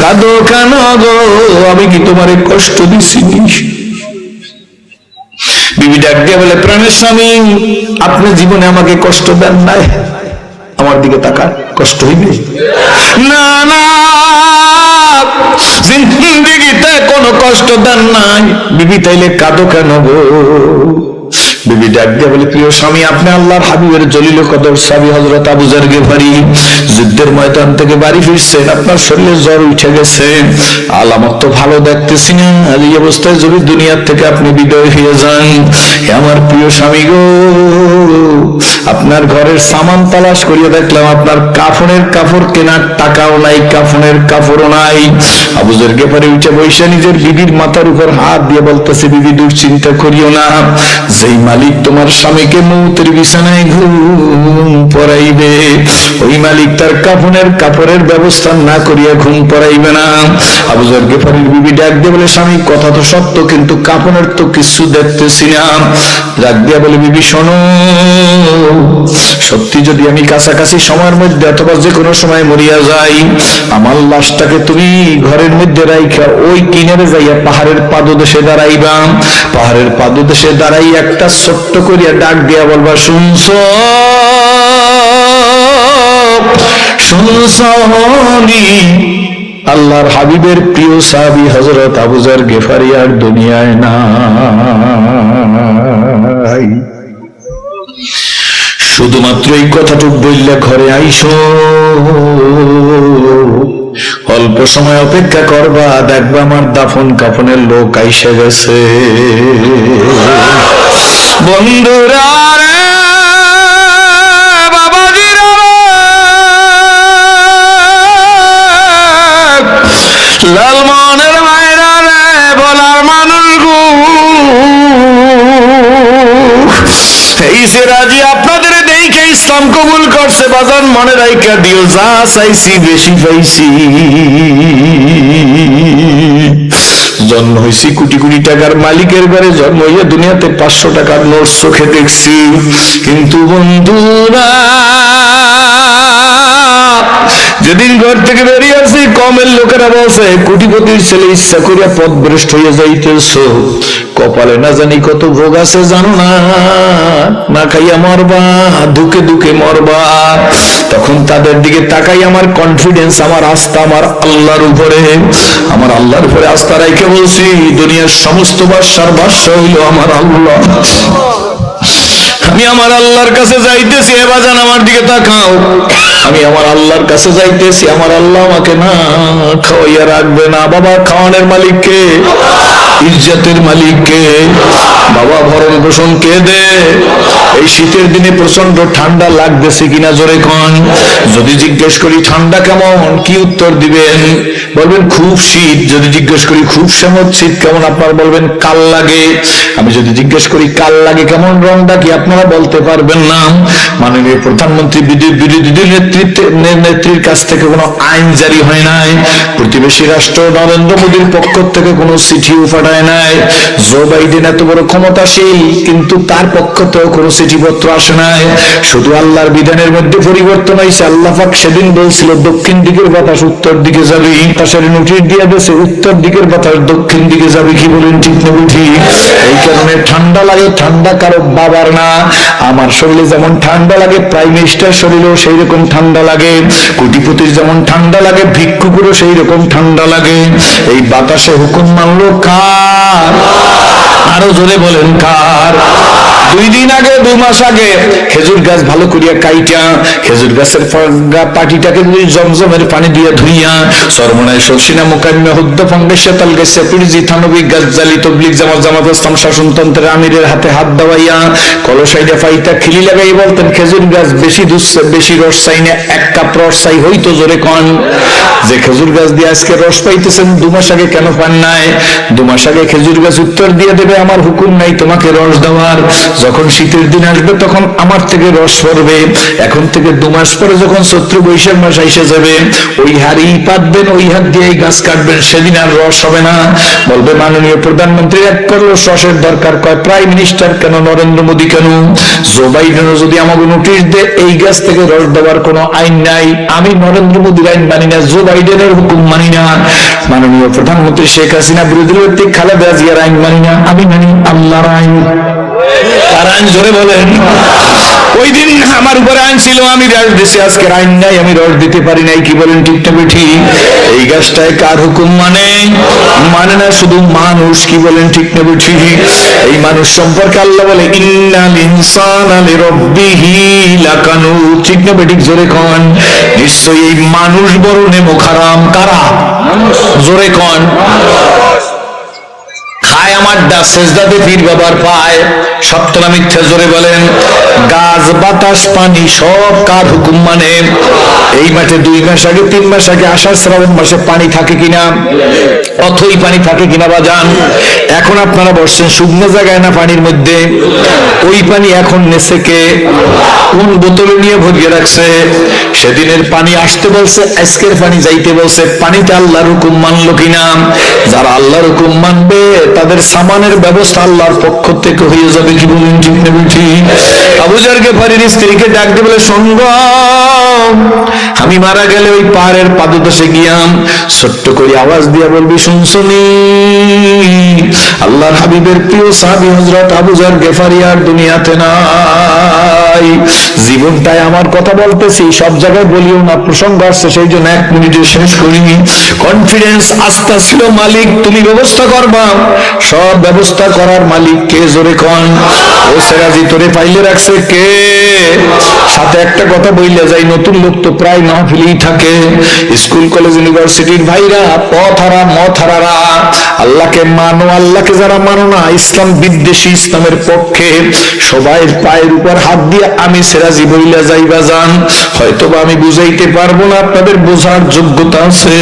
S1: কাঁদো কেন গো, আমি কি তোমারে কষ্ট দিছি? বিবি ডাক দিয়ে বলে, প্রাণের স্বামী আপনি জীবনে আমাকে কষ্ট দেন নাই, আমার দিকে তাকান, কষ্ট হইবে না? না, জিন্দেগিতে কোনো কষ্ট দেন নাই। বিবি তাইলে কাঁদো কেন গো? বিবি ডাক দিয়ে বলে, প্রিয় স্বামী আপনি আল্লাহর হাবিবের জলিল কদর সাহাবী হযরত আবু যর গিফারি, যুদ্ধের ময়দান থেকে বাড়ি ফিরছেন, আপনার শরীরে জ্বর উঠে গেছে, আলামত তো ভালো দেখতেছি না। এই অবস্থায় যদি দুনিয়ার থেকে আপনি বিদায় হয়ে যান, আমার প্রিয় স্বামী গো, আপনার ঘরের সামান তালাশ করিয়ে দেখলাম আপনার কাফনের কাপড় কেনার টাকাও নাই, কাফনের কাপড়ও নাই। আবু যর গিফারি উঠে বসে নিজের বিবির মাথার উপর হাত দিয়ে বলতেছে, বিবি দুশ্চিন্তা করিও না, যেই মালিক তোমার স্বামীকে মৌতের বিছানায় ঘুম পড়াইবে, ওই মালিক তার কাফনের কাপড়ের ব্যবস্থা না করিয়া ঘুম পড়াইবে না। আবু যর গিফারির বিবি ডাক দিয়ে বলে, স্বামী কথা তো সত্য, কিন্তু কাফনের তো কিছু দেখতেছি না। ডাক দিয়ে বলে, বিবি শোনো, সত্যি যদি আমি কাছাকাছি সময়ের মধ্যে অথবা যে কোনো সময় মরিয়া যাই, আমার লাশটাকে তুমি ঘরের মধ্যে রাইখা ওই কিনারে যাইয়া পাহাড়ের পাদদেশে দাঁড়াইবা। পাহাড়ের পাদদেশে দাঁড়াই একটা ছোট্ট করিয়া ডাক দিয়া বলবা, শুনছো শুনছো, আল্লাহর হাবিবের প্রিয় সাহাবী হযরত আবু যর গিফারি আর দুনিয়ায় নাই। শুধুমাত্র এই কথাটুক বললে ঘরে আইসো, অল্প সময় অপেক্ষা করবা, দেখবা আমার দাফন কাফনের লোক আইসে গেছে। বন্ধুরা রে, বাবাজিরা রে, লালমনের মায়েরা রে, বলার মানুষ গো, এই সিরাজি আপনাদের দেখে ইসলাম কবুল করছে। বাজান মনে রাইখা দিও, যা চাইছি বেশি পাইছি। জন্ম হয়েছি কোটি কোটি টাকার মালিকের ঘরে, জন্ম হইয়া দুনিয়াতে 500 টাকার নোট চোখে দেখছি, কিন্তু বন্ধুরা যেদিন ঘর থেকে বেরিয়ে আসি, কমের লোকেরা বলছে কোটিপতির ছেলে, ইচ্ছা করিয়া পথভ্রষ্ট হয়ে যাইতেছ, কপালে না জানি কত ভোগ আছে জানো না, না খাইয়া মরবা, দুঃখে দুঃখে মরবা। তখন তাদের দিকে তাকাই, আমার কনফিডেন্স, আমার আস্থা আমার আল্লাহর উপরে, আমার আল্লাহর উপরে আস্থা রাইখে বলছি, দুনিয়ার সমস্ত বাদশার বাদশা হইল আমার আল্লাহ। আমি আমার আল্লাহর কাছে যাইতেছি, এ বাজান আমার দিকে তাকাও, আমি আমার আল্লাহর কাছে যাইতেছি, আমার আল্লাহ আমাকে না খাওয়াইয়া রাখবে না। বাবা খাওয়ানোর মালিক কে? ইজ্জতের মালিক কে? বাবা ভরণ পোষণ কে দে? এই শীতের দিনে প্রচন্ড ঠান্ডা লাগতেছে কিনা জোরে কোন? যদি জিজ্ঞেস করি ঠান্ডা কেমন, কি উত্তর দিবেন? বলবেন খুব শীত। যদি জিজ্ঞেস করি খুব শীত কেমন, আপনারা বলবেন কাল লাগে। আমি যদি জিজ্ঞেস করি কাল লাগে কেমন, রংটা কি, আপনারা বলতে পারবেন না। মাননীয় প্রধানমন্ত্রী বিরোধীদের নেত্রীর কাছ থেকে কোনো আইন জারি হয় নাই, প্রতিবেশী রাষ্ট্র নরেন্দ্র মোদীর পক্ষ থেকে কোনো চিঠিও পাঠায় নাই। জো বাইডেন এত বড় ক্ষমতাশীল, কিন্তু তার পক্ষ থেকেও কোনো চিঠিপত্র আসে নাই। শুধু আল্লাহর বিধানের মধ্যে পরিবর্তন হয়েছে। আল্লাহ পাক সেদিন বলছিল দক্ষিণ দিকের বাতাস উত্তর দিকে যাবে, বাতাসের নোটিশ দিয়ে দিয়েছে উত্তর দিকের বাতাস দক্ষিণ দিকে যাবে। কি বলেন, ঠিক না ঠিক? এই কারণে ঠান্ডা লাগে, ঠান্ডা কারো বাবার না। আমার শরীরে যেমন ঠান্ডা লাগে, প্রাইম মিনিস্টার শরীরেও সেই রকম ঠান্ডা লাগে, কোটিপতির যেমন ঠান্ডা লাগে, ভিক্ষুকেরও সেই রকম ঠান্ডা লাগে। এই বাতাসে হুকুম মানলো কার? আরো জোরে বলেন কার? 2 দিন আগে 2 মাস আগে খেজুর গাছ ভালো করিয়া কাইটা খেজুর গাছের পাটিটাকে যদি জমজমের পানি দিয়ে ধুইয়া সরমনায় সরসিনা মোকাম্মে হুদ্দ ফাঙ্গেশে তাল গেছে পিরজি থানবী গাজ্জালি তবলিগ জামাত ইসলাম শাসনতন্ত্রের আমিরের হাতে হাত দেওয়াইয়া কলসাইডে ফাইটা খিলি লাগাই বলতেন খেজুর গাছ বেশি দুধছে বেশি রস চাই না, 1 কাপ রস চাই হইতো জোরে কন। যে খেজুর গাছ দিয়ে আজকে রস পাইতেছেন 2 মাস আগে কেন পান নাই? 2 মাস আগে খেজুর গাছ উত্তর দিয়ে দেবে আমার হুকুম নাই তোমাকে রস দেওয়ার, যখন শীতের দিন আসবে তখন আমার থেকে রস পড়বে। এখন থেকে 2 মাস পরে যখন চৈত্র বৈশাখ মাস এসে যাবে ওই হাড়ি পাতবেন, ওই হাত দিয়ে গাছ কাটবেন, সেদিন আর রস হবে না। বলবে মাননীয় প্রধানমন্ত্রী 1 করোড় রসের দরকার, কয় প্রাইম মিনিস্টার কেন, নরেন্দ্র মোদী কেন, জো বাইডেনও যদি আমাকে নোটিশ দেয় এই গাছ থেকে রস দেওয়ার কোনো আইন নাই, আমি নরেন্দ্র মোদীর আইন মানি না, জো বাইডেনের হুকুম মানি না, মাননীয় প্রধানমন্ত্রী শেখ হাসিনা বিরোধী খালেদা জিয়ার আইন মানি না, আমি মানি আল্লাহর আইন। তার আইন জোরে বলেন। ওই দিন আমার উপরে আইন ছিল, আমি রস দিছি, আজকের আইন নাই, আমি রস দিতে পারি নাই। কি বলেন ঠিক না ঠিক? এই গাছটায় কার হুকুম মানে না শুধু মানুষ। কি বলেন ঠিক না ঠিক? এই মানুষ সম্পর্কে আল্লাহ বলে ইন্নাল ইনসানা লিরাব্বিহি লাকানুত। ঠিক না ঠিক? জোরে কন। নিশ্চয়ই এই মানুষ বড় নেমোখারাম। কারা? জোরে কন। খায় আমার ডা সেজদাতে পীর বাবার পায়, সত্য না মিথ্যা জোরে বলেন। গাছ বাতাস পানি সব কার হুকুম মানে? এই মাঠে 2 মাস আগে 3 মাস আগে আষাঢ় শ্রাবণ মাসে পানি থাকে কিনা, অথই পানি থাকে কিনা বাজান? এখন আপনারা বসছেন শুকনো জায়গায় না পানির মধ্যে, ওই পানি এখন নেছে কে? কোন বোতলে নিয়ে ভরিয়ে রাখছে? সেদিনের পানি আসতে বলছে, আজকের পানি যাইতে বলছে। পানিতে আল্লাহর হুকুম মানলো কিনা? যারা আল্লাহর হুকুম মানবে তাদের সামানের ব্যবস্থা আল্লাহর পক্ষ থেকে হয়ে যাবে। কি বলেন ঠিক না ঠিক? আবু জার গিফারীর স্ত্রীকে ডাক দিয়ে বলে, শোন গো, আমি মারা গেলে ওই পাহাড়ের পাদদেশে গিয়াম ছোট্ট করে আওয়াজ দিয়ে বলবি, শুনছনি আল্লাহর হাবিবের প্রিয় সাহাবী হযরত আবু জার গিফারী আর দুনিয়াতে নাই। জীবনটাই আমার কথা বলতেছি, সব জায়গায় বলিও না, প্রসঙ্গ আসছে সেই জন্য 1 মিনিটে শেষ করিনি। কনফিডেন্স আস্থা ছিল, মালিক তুমি ব্যবস্থা করবা, সব ব্যবস্থা করার মালিক কে? জোরে কন। ও সেরাজি তোরে পাইলে রাখছে কে? সাথে একটা কথা বইলে যাই, নতুন লোক তো প্রায় মাহফিলেই থাকে, স্কুল কলেজ ইউনিভার্সিটির ভাইরা, পথহারা মথহারারা, আল্লাহকে মানো, আল্লাহকে যারা মানো না, ইসলাম বিদ্বেষী, ইসলামের পক্ষে, সবাই পায়ের উপর হাত দিয়ে আমি সেরাজি বইলা যাইবা যান। হয়তোবা আমি বুঝাইতে পারবো না, আপনাদের বোঝার যোগ্যতা আছে,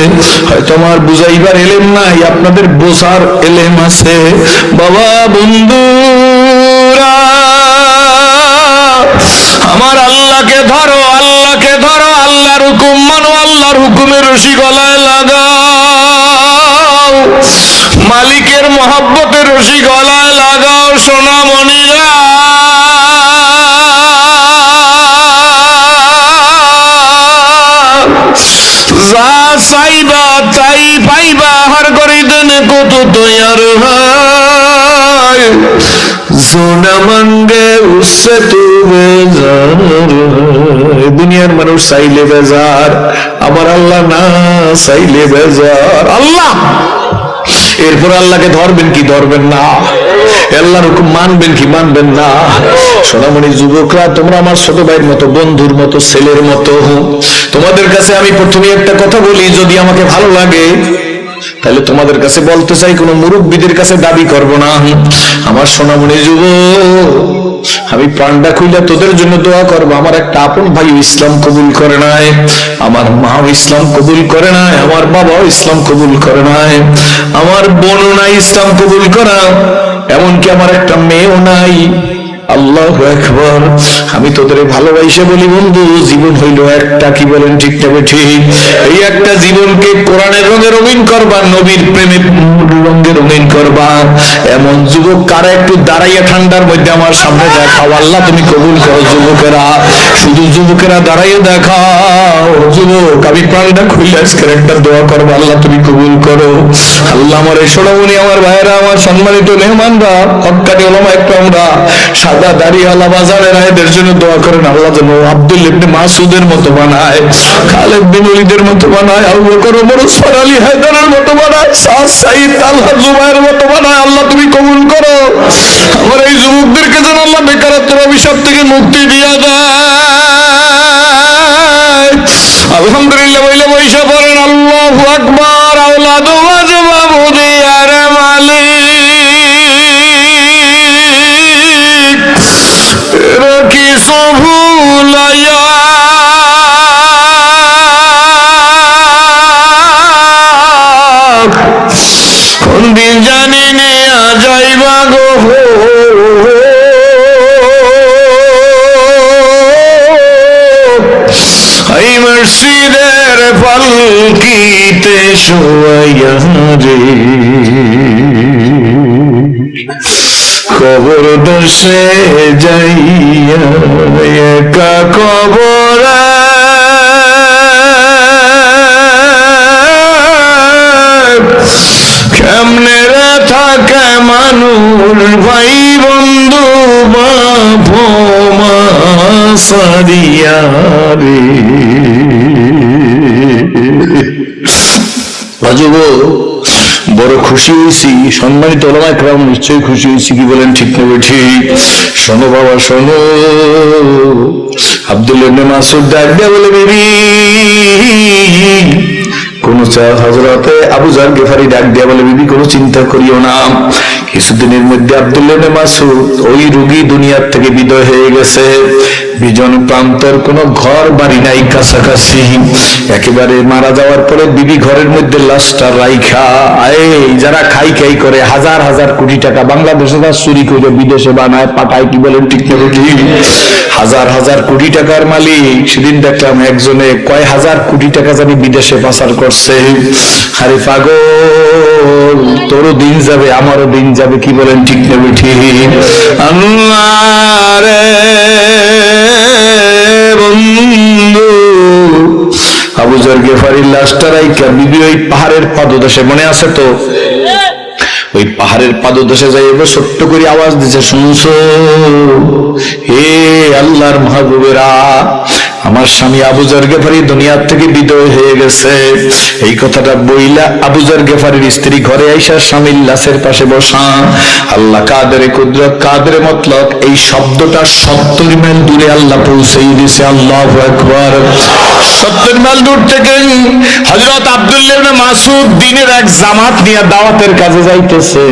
S1: হয়তো আমার বুঝাইবার এলেম নাই, আপনাদের বোঝার এলেম আছে। বাবা বন্ধুরা আমার, আল্লাহকে ধরো, আল্লাহকে ধরো, আল্লাহর হুকুম মানো, আল্লাহর হুকুমের রশি গলায় লাগাও, মালিকের মহব্বতের রশি গলায় লাগাও। সোনামণিরা যা চাইবা তাই পাইবা, হার করে দেন কত তৈয়ার হয়, সোনা মাঙ্গে উসে তু বেজার। দুনিয়ার মানুষ চাইলে বেজার, আমার আল্লাহ না চাইলে বেজার। আল্লাহ এরপর আল্লাহকে ধরবেন কি ধরবেন না? আল্লাহর হুকুম মানবেন কি মানবেন না? সোনামণি যুবকরা, তোমরা আমার ছোট ভাইয়ের মতো, বন্ধুর মতো, ছেলের মতো। তোমাদের কাছে আমি প্রথমে একটা কথা বলি, যদি আমাকে ভালো লাগে তাহলে তোমাদের কাছে বলতে চাই, কোন মুরব্বীদের কাছে দাবি করব না। আমার সোনামণি যুবক, আমি প্রাণটা খুইলা তোদের জন্য দোয়া করবো। আমার একটা আপন ভাই ইসলাম কবুল করে নাই, আমার মাও ইসলাম কবুল করে নাই, আমার বাবাও ইসলাম কবুল করে নাই, আমার বোনও নাই ইসলাম কবুল করা, এমনকি আমার একটা মেয়েও নাই। আল্লাহু আকবার। আমি তোদের ভালোবাসে বলি, বন্ধু জীবন হইল একটা। কি বলেন ঠিক না ঠিক? এই একটা জীবনকে কোরআনের রঙে রঙিন করবা, নবীর প্রেমে রঙে রঙিন করবা। এমন যুবক কারা একটু দাঁড়াইয়া ঠান্ডার মধ্যে আমার সামনে দেখাও, আল্লাহ তুমি কবুল করো। যুবকেরা, শুধু যুবকেরা দাঁড়াইয়া দেখাও। যুবক, আমি প্রাণটা খুলে আজকের একটা দোয়া করবো, আল্লাহ তুমি কবুল করো। আল্লাহ আমার এই সোনামণি, আমার ভাইয়েরা, আমার সম্মানিত মেহমানরা, হক্কানি ওলামা একরামরা, সাদা দাড়িওয়ালা বাজারের এদের জন্য দোয়া করেন, আল্লাহ যেন আব্দুল ইবনে মাসুদের মতো বানায়, খালেদ বিন ওলীদের মতো বানায়, আবু বকর, ওমর, ওসমান, আলী, হায়দারের মতো বানায়, সাদ, সাঈদ, তালহা, জুবায়ের মতো বানায়। আল্লাহ তুমি কবুল করো। আমার এই যুবকদেরকে যেন আল্লাহ মুক্তি দিয়া দেয়। আলহামদুলিল্লাহ বলে বৈশা পড়েন আল্লাহু আকবার। আওলাদ ওয়াজবাবু দিয়ার মালিক কিছু ভুলাইয়া কোনদিন জানি নিয়া যাইবা গো এই মসজিদের পালকিতে শোয়াইয়া রে কবর দশে যাইয়া একা কবরে কেমনে রে থাকে মানুষ ভাই বন্ধু বাপ মা সারিয়া রে। বড় খুশি হয়েছি, সম্মানিত ওলামায়ে কেরাম নিশ্চয়ই খুশি হয়েছি, কি বলেন ঠিক না ঠিক? শোনো বাবা শোনো, আব্দুল্লাহ ইবনে মাসউদ ডাক দিয়ে বলে বিবি কোন হযরতে আবু যর গিফারি ডাক দিয়া বলে বিবি কোনো চিন্তা করিও না, কিছুদিনের মধ্যে আব্দুল্লাহ ইবনে মাসউদ ওই রোগী দুনিয়ার থেকে বিদায় হয়ে গেছে। বিজন প্রান্তর কোন ঘর বাড়ি নাই কাছাকাছি, একেবারে মারা যাওয়ার পরে বিবি ঘরের মধ্যে লাশটা রাইখা যারা খাই খাই করে হাজার হাজার কোটি টাকা বাংলাদেশে চুরি করে বিদেশে বানায় পাঠায়, কি বলেন ঠিক না ঠিক? হাজার হাজার কোটি টাকার মালিক। সেদিন দেখলাম একজনে কয় হাজার কোটি টাকা জানি বিদেশে পাচার করছে। আরে পাগল, তোরও দিন যাবে আমারও দিন যাবে, কি বলেন ঠিক না ঠিক? আল্লাহ রে বন্ধু, আবু যর গিফারির লাশটা রাইখা বিবি ওই পাহাড়ের পাদদেশে, মনে আছে তো? ওই পাহাড়ের পাদদেশে যাই এবার ছোট্ট করে আওয়াজ দিছে, শুনছো হে আল্লাহর মাহবুবেরা, আমার স্বামী আবু যর গিফারি দুনিয়ার থেকে বিদায় হয়ে গেছে। এই কথাটা বইলা আবু যর গিফারির স্ত্রী ঘরে আইসা স্বামীর লাশের পাশে বসা, আল্লাহ কাদেরে কুদরত কাদেরে মতলব এই শব্দটা 70 মাইল দূরে আল্লাহ পৌঁছেই দিয়েছে। আল্লাহু আকবার। 70 মাইল দূর থেকে হযরত আব্দুল্লাহ ইবনে মাসউদ দিনের এক জামাত নিয়ে দাওয়াতের কাজে যাইতেছে।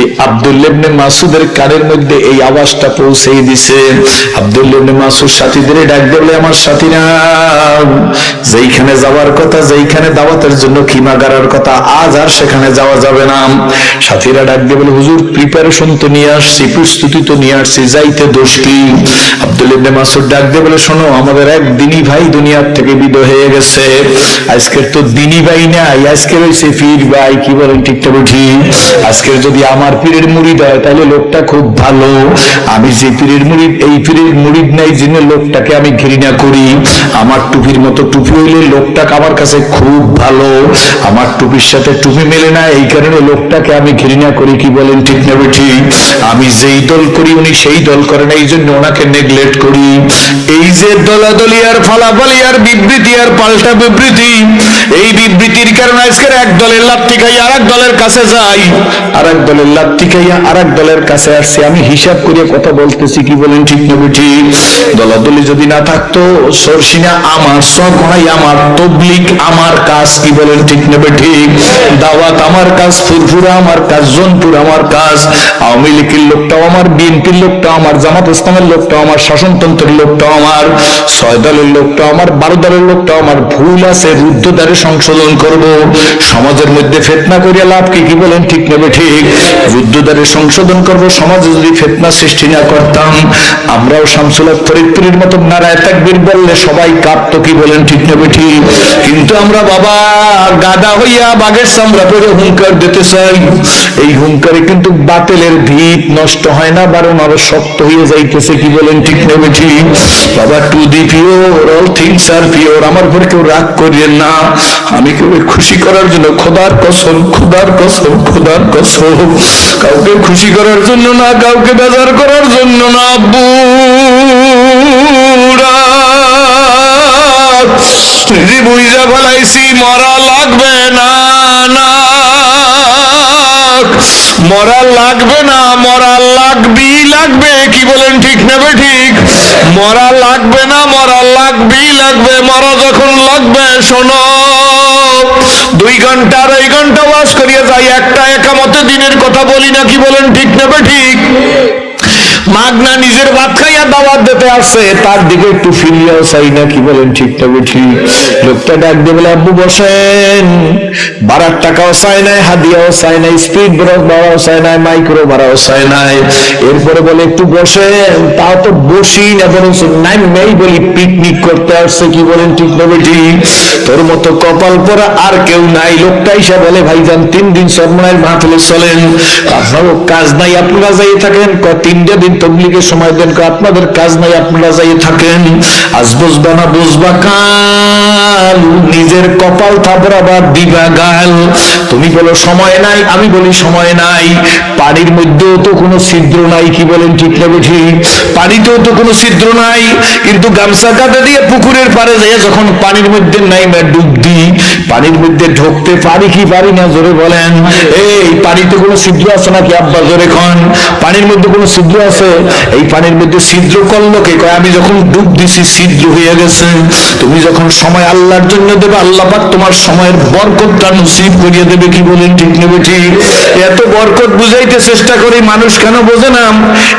S1: এই আব্দুল্লাহ ইবনে মাসউদের কানের মধ্যে এই আওয়াজটা পৌঁছেই দিয়েছে। আব্দুল্লাহ ইবনে মাসউদ সাথীদের ডাক দিলে, আমার সাথীরা যেইখানে যাওয়ার কথা, যেইখানে দাওয়াতের জন্য খিমা গাড়ার কথা, আজ আর সেখানে যাওয়া যাবে না। সাথীরা ডাক দিয়ে বলে, হুজুর প্রিপারেশন তো নিয়ে আসছি, প্রস্তুতি তো নিয়ে আসছি, যাইতে দোষ কি? আব্দুল্লাহ ইবনে মাসউদ ডাক দিয়ে বলে, শোনো, আমাদের এক দিনী ভাই দুনিয়ার থেকে বিদায় হয়ে গেছে। আজকের তো দিনী ভাই নাই, আজকের হইছে পীর ভাই, কি বলেন ঠিক না ঠিক? আজকের যদি আমার পীরের মুরিদ হয় তাহলে লোকটা খুব ভালো। আমি যে পীরের মুরিদ, এই পীরের মুরিদ নাই যিনি লোকটাকে আমি ঘৃণা করি। আমার টুপির মতো টুপি হইলে লোকটা আমার কাছে খুব ভালো, আমার টুপির সাথে টুপি মেলে না, এই কারণে লোকটাকে আমি ঘৃণা করি, কি বলেন ঠিক না ঠিক? আমি যেই দল করি উনি সেই দল করেন, এই জন্য ওনাকে নেগলেক্ট করি। এই যে দলাদলি আর ফালাফালি আর বিবৃতি আর পাল্টা বিবৃতি, এই বিবৃতির কারণে আজকের এক দলের লাত্তি খাই আর এক দলের কাছে যাই, আর এক দলের লাত্তি খাইয়া আর এক দলের কাছে আসছে। আমি হিসাব করে কথা বলতেছি, কি বলেন ঠিক না ঠিক? দলাদলি যদি না থাকতো, সরসিনা আমার, সগহাই আমার, তবলিগ আমার কাজ, কি বলেন ঠিক না ঠিক? দাওয়াত আমার কাজ, ফুরফুরা আমার কাজ, জোনপুর আমার কাজ, আওয়ামী লীগের লোকটাও আমার, বিএনপির লোকটাও আমার, জামাত ইসলামের লোকটাও আমার, শাসনতন্ত্রের লোকটাও আমার, 6 দলের লোকটাও আমার, 12 দলের লোকটাও আমার। ভুল আছে রুদ্ধদ্বারে সংশোধন করব। সমাজের মধ্যে ফিতনা করিয়া লাভ কি, কি বলেন ঠিক না ঠিক? রুদ্ধদ্বারে সংশোধন করব। সমাজে যদি ফিতনা সৃষ্টি না করতাম, আমরাও শামসুল হক ফরিদপুরের মতো নারায়ে তাকবীর বললে সবাই কাঁপতো, কি বলেন ঠিক না ঠিক? কিন্তু আমরা বাবা গাদা হইয়া বাঘের চামড়া পরে হুঙ্কার দিতে চাই। এই হুঙ্কারে কিন্তু বাতিলের ভিত নষ্ট হয় না, বরং আরো শক্ত হয়ে যাইতেছে, কি বলেন ঠিক না ঠিক? বাবা to the pure all things আর পিওর। আমার উপরে কেউ রাগ করিয়েন না, আমি কেউ খুশি করার জন্য, খোদার কসম, খোদার কসম, খোদার কসম, কাউকে খুশি করার জন্য না, কাউকে বেজার করার জন্য না। বুঝা ফেলাইছি মরা লাগবে না, না
S2: যুবক, মরা লাগবে না, মরা লাগবেই লাগবে। কি বলেন ঠিক না ঠিক? মরা লাগবে না, মরা লাগবেই লাগবে। মরা যখন লাগবে, শোনো, 2 ঘন্টা 2.5 ঘন্টা ওয়াজ করিয়া যাই, একটা একামতে দিনের কথা বলি না। কি বলেন ঠিক না ঠিক? মাগনা নিজের ভাত খাইয়া দাওয়াত দিতে আসছে, তার দিকে একটু ফিরিয়াও চাই না। কি বলেন ঠিক তবে ঠিক? লোকটা ডাক দিয়ে বলে, আব্বু বসেন। ভাড়ার টাকাও চাই নাই, হাদিয়াও চাই নাই, স্পিড ব্রেক ভাড়াও চাই নাই, মাইক্রো ভাড়াও চাই নাই। এরপরে বলে একটু বসেন, তাও তো বসি না, বরং নাই নেই বলি পিকনিক করতে আসছে। কি বলেন ঠিক তবে ঠিক? তোর মতো কপাল পরা আর কেউ নাই। লোকটা এসে বলে, ভাইজান 3 দিন সরমনের মাহফিলে চলেন, আপনারও কাজ নাই, আপনারা যাই থাকেন। 3টা দিন তবলিগের সময় দেন, আপনাদের কাজ নাই, আপনারা যাই থাকেন। আজ বুঝবা না, বুঝবা কাল, নিজের কপাল থাবড়াবার দিবা গাল। তুমি বলো সময় নাই, আমি বলি সময় নাই। পানির মধ্যেও তো কোনো ছিদ্র নাই। কি বলেন ঠিক না ঠিক? পানিতেও তো কোনো ছিদ্র নাই, কিন্তু গামছা কাঁধে দিয়ে পুকুরের পাড়ে যাইয়া যখন পানির মধ্যে নাইমা ডুব দিই, পানির মধ্যে ঢুকতে পারি কি পারি না? জোরে বলেন। এই পানিতে কোনো ছিদ্র আছে নাকি আব্বা? জোরে খন। পানির মধ্যে কোনো ছিদ্র আছে? এই পানির মধ্যে ছিদ্র করলো কে? কয় আমি যখন ডুব দিছি ছিদ্র হয়ে গেছে। তুমি যখন সময় আল্লাহর জন্য দেবে, আল্লাহ পাক তোমার সময়ের বরকতটা নসিব করিয়ে দেবে। কি বলেন ঠিক নেবে ঠিক? এত বরকত বুঝাইতে চেষ্টা করি, মানুষ কেন বোঝে না?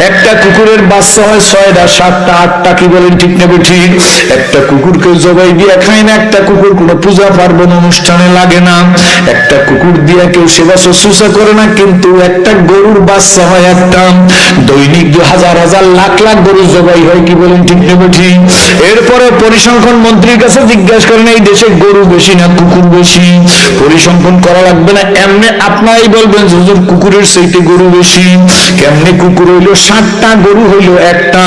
S2: একটা কুকুরের বাচ্চা হয় 6টা 7টা 8টা। কি বলেন ঠিক নেবে ঠিক? একটা কুকুরকে জবাই দিয়ে খায় না, একটা কুকুর কোনো পূজা পার্বণ অনুষ্ঠানে লাগে না, একটা কুকুর দিয়ে কেউ সেবা শুশ্রূষা করে না। কিন্তু একটা গরুর বাচ্চা হয় একটা, দৈনিক 1000 1000 লাখ লাখ গরু জবাই হয়। কি বলেন ঠিক নেবে ঠিক? এরপরে পরিসংখ্যান মন্ত্রীর কাছে জিজ্ঞাসা করেন, এই দেশে গরু বেশি না কুকুর বেশি? পরিসংখ্যান করা লাগবে না, এমনি আপনারাই বলবেন হুজুর কুকুরের চাইতে গরু বেশি। কেমনে? কুকুর হইলো 7টা, গরু হইলো একটা।